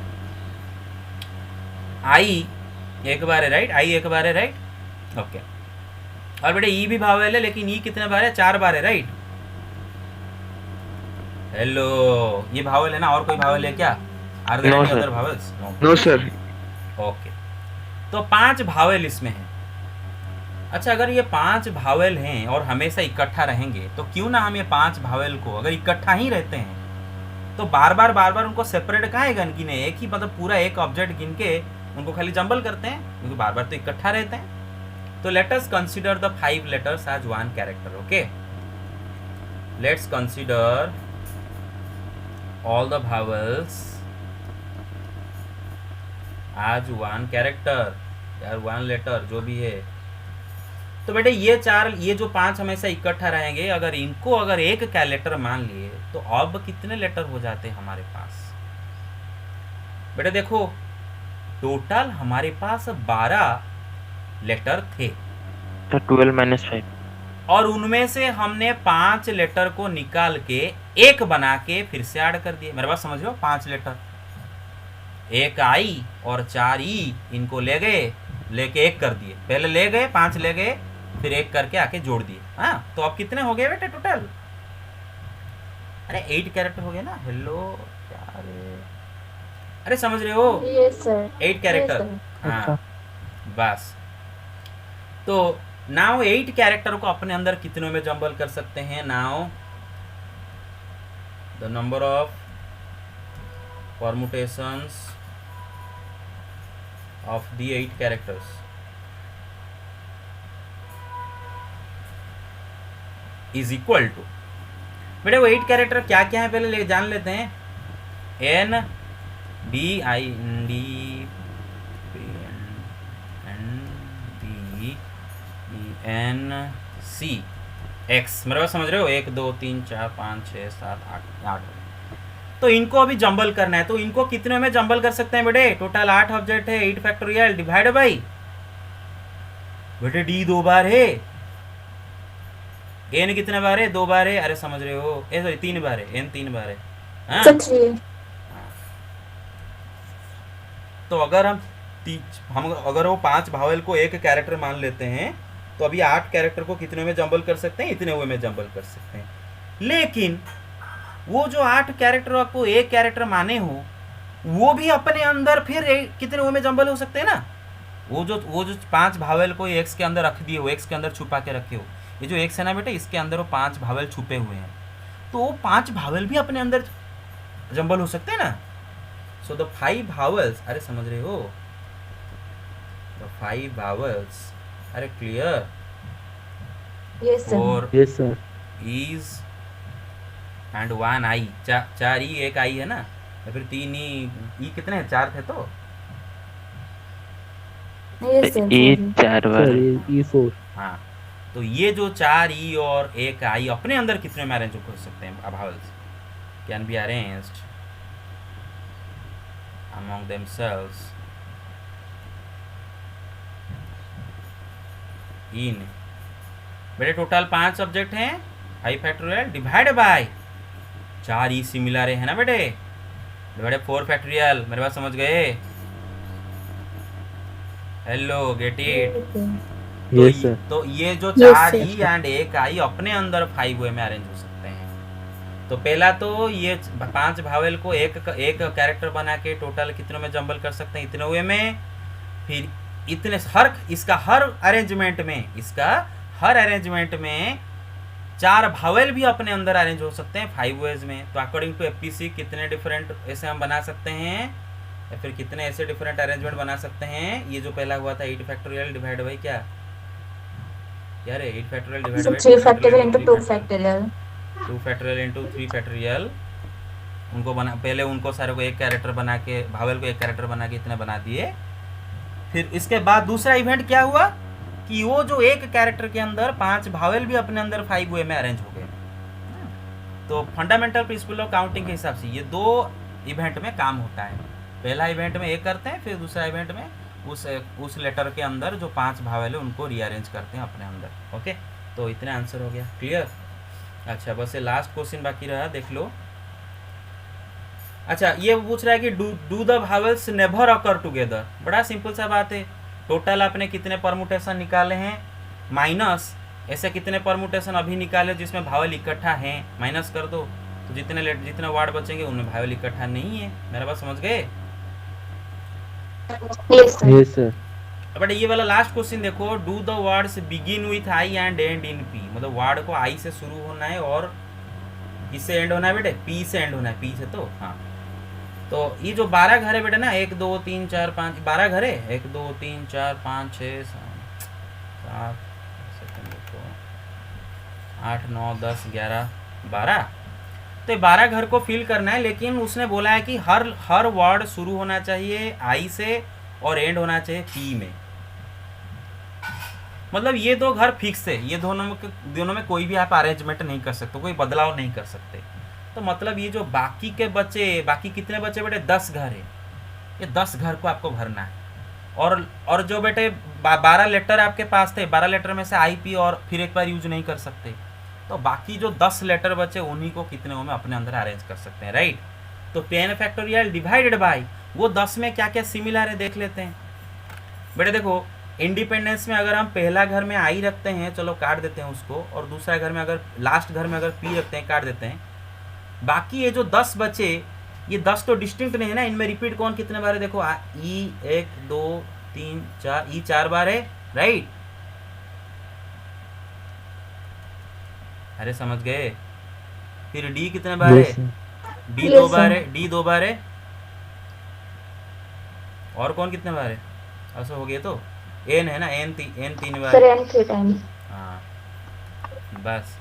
आई एक बार है, राइट, आई एक बार है, राइट, ओके। और बेटे ई भी भावेल है, लेकिन ई कितने बार है, 4 बार है, राइट। हेलो, ये भावेल है ना, और कोई भावेल है क्या? Are there No, any sir. Other vowels? No sir. Okay, तो 5 भावेल इसमें हैं। अच्छा अगर ये 5 भावेल हैं और हमेशा इकट्ठा रहेंगे, तो क्यों ना हम ये 5 भावेल को अगर इकट्ठा ही रहते हैं तो बार बार उनको सेपरेट काहे गिने, एक ही मतलब पूरा एक ऑब्जेक्ट गिन के उनको खाली जंबल करते हैं, क्योंकि बार बार तो इकट्ठा रहते हैं। तो let us consider the 5 letters as 1 character. Okay, let's consider all the vowels as 1 character, यार 1 लेटर जो भी है। तो बेटे ये जो 5 हमेशा इकट्ठा रहेंगे, अगर इनको अगर एक कैरेक्टर मान लिए तो अब कितने लेटर हो जाते हैं हमारे पास? बेटे देखो टोटल हमारे पास 12 लेटर थे, तो 12 - 5। और उनमें से हमने 5 लेटर को निकाल के एक बना के फिर से ऐड कर दिए। मेरे पास समझ लो 5 लेटर, एक आई और 4 ई, इनको ले गए, लेके एक कर दिए, पहले ले गए 5 ले गए, फिर एक करके आके जोड़ दिए। हाँ तो अब कितने हो गए बेटे टोटल? अरे 8 कैरेक्टर हो गए ना। हेलो क्या रे, अरे समझ रहे हो? Yes, sir. 8 character. Yes, sir. हाँ बस, तो नाउ 8 कैरेक्टर को अपने अंदर कितनों में जंबल कर सकते हैं? Now the number of permutations of the 8 characters is equal to, बेटे वो 8 कैरेक्टर क्या क्या है पहले जान लेते हैं। N D I N D P N D E N C X, मेरे पास समझ रहे हो? 1 2 3 4 5 6 7 8। तो इनको अभी जंबल करना है, तो इनको कितने में जंबल कर सकते हैं बेटे? टोटल 8 ऑब्जेक्ट है, 8 फैक्टोरियल डिवाइड बाई बेटे डी 2 बार है, एन कितने बार है? 2 बार है। अरे समझ रहे हो? सॉरी 3 बार है, एन 3 बार है। हाँ? So 3. तो अगर हम अगर वो 5 भावेल को एक कैरेक्टर मान लेते हैं, तो अभी 8 कैरेक्टर को कितने में जंबल कर सकते हैं? इतने हुए में जंबल कर सकते हैं। लेकिन वो जो 8 कैरेक्टर आपको एक कैरेक्टर माने हो, वो भी अपने अंदर फिर कितने हुए में जंबल हो सकते हैं ना। वो जो 5 भावेल को एक्स के अंदर रख दिए हो, एक्स के अंदर छुपा के रखे हो, ये जो एक्स है ना बेटे, इसके अंदर वो 5 भावेल छुपे हुए हैं। तो 5 भावल भी अपने अंदर जंबल हो सकते हैं ना. सो द 5 भावल्स, अरे समझ रहे हो, द 5 भावल्स, अरे क्लियर, Yes, sir. और Yes, sir. इज एंड 1 आई, 4 ई 1 आई है ना, या फिर 3 ई कितने हैं, 4 थे तो. Yes, sir. E Sorry. 4 बार Sir, है। E4. हाँ, तो ये जो 4 ई और 1 आई अपने अंदर कितने में अरेंज हो सकते हैं, भावल्स can be arranged among themselves in, बेटे टोटल 5 सब्जेक्ट हैं, 5 factorial divide by 4 E similar है ना बेटे, डिवाइड 4 फैक्टोरियल. मेरे बात समझ गए? Hello, gate it. Yes, sir. Yes, sir. तो ये जो Yes, 4 sir. ई एंड 1 आई अपने अंदर 5 वे में अरेंज हो सकते हैं. तो पहला तो ये 5 भावेल को एक कैरेक्टर बना के टोटल कितनों में जंबल कर सकते हैं, इतने वे में. फिर इतने इसका हर अरेंजमेंट में 4 भावेल भी अपने अंदर अरेंज हो सकते हैं 5 वेज में. तो अकॉर्डिंग टू एफपीसी कितने डिफरेंट ऐसे हम बना सकते हैं, या फिर कितने ऐसे डिफरेंट अरेंजमेंट बना सकते हैं. ये जो पहला हुआ था 8 फैक्टोरियल डिवाइड बाई क्या रे, 8 factorial divide So by 3 factorial into 2 factorial. 2 factorial into 3 factorial. उनको बना, पहले उनको सारे को एक कैरेक्टर बना के, भावेल को एक कैरेक्टर बना के इतने बना दिए. फिर इसके बाद दूसरा इवेंट क्या हुआ कि वो जो एक कैरेक्टर के अंदर 5 भावेल भी अपने अंदर 5 वे में अरेंज हो गए. तो फंडामेंटल प्रिंसिपल ऑफ काउंटिंग के हिसाब से ये 2 इवेंट में काम होता है. पहला इवेंट में एक करते हैं, फिर दूसरा इवेंट में उस लेटर के अंदर जो 5 भावेल है उनको रीअरेंज करते हैं अपने अंदर. ओके, तो इतने आंसर हो गया. क्लियर? अच्छा, बस ये लास्ट क्वेश्चन बाकी रहा, देख लो. अच्छा, ये पूछ रहा है कि do the vowels never occur together. बड़ा सिंपल सा बात है. टोटल आपने कितने परमुटेशन निकाले हैं, माइनस ऐसे कितने परमुटेशन अभी निकाले जिसमें भावेल इकट्ठा हैं, माइनस कर दो. तो जितने वर्ड बचेंगे उनमें भावेल इकट्ठा नहीं है. मेरा बात समझ गए? Yes, sir. Yes, sir. But ये वाला लास्ट क्वेश्चन देखो, do the words begin with I and and in P. मतलब वर्ड को आई से शुरू होना है और किससे एंड होना है बेटे, पी से एंड होना है, पी से. तो हाँ, तो ये जो 12 घर है बेटे ना, 1 2 3 4 5, 12 घर है, 1 2 3 4 5 6 7 सेकंड देखो 8 9 10 11 12. तो ये 12 घर को फिल करना है, लेकिन उसने बोला है कि हर वर्ड शुरू होना चाहिए आई से और एंड होना चाहिए पी में. मतलब ये 2 घर फिक्स है, ये दोनों में कोई भी आप अरेंजमेंट नहीं कर सकते, कोई बदलाव नहीं कर सकते. तो मतलब ये जो बाकी कितने बचे बेटे, 10 घर है. ये 10 घर को आपको भरना है. और जो बेटे 12 लेटर आपके पास थे, 12 लेटर में से आई पी और फिर एक बार यूज नहीं कर सकते. तो बाकी जो 10 लेटर बचे उन्हीं को कितने में अपने अंदर अरेंज कर सकते हैं, राइट. तो 10 फैक्टोरियल डिवाइडेड बाय वो 10 में क्या क्या सिमिलर है देख लेते हैं. बेटे देखो, इंडिपेंडेंस में अगर हम पहला घर में आई रखते हैं, चलो काट देते हैं उसको, और दूसरा घर में अगर लास्ट घर में अगर पी रखते हैं, काट देते हैं. बाकी ये जो 10 बचे, ये 10 तो डिस्टिंक्ट नहीं है ना, इनमें रिपीट कौन कितने बार है देखो, ई 1 2 3 4, ई 4 बार है, राइट. अरे समझ गए? फिर डी कितने बार Yes, है, sir. डी Yes, 2 बार sir. है, डी 2 बार है. और कौन कितने बार है, ऐसा हो गया. तो एन है ना, एन 3 बार Sir, है. and 3 times. हाँ, बस.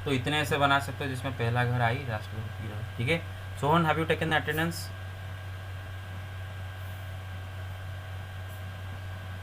तो इतने ऐसे बना सकते हो जिसमें पहला घर आई, लास्ट घर पी रहा. ठीक है. Sohan, have you taken the attendance?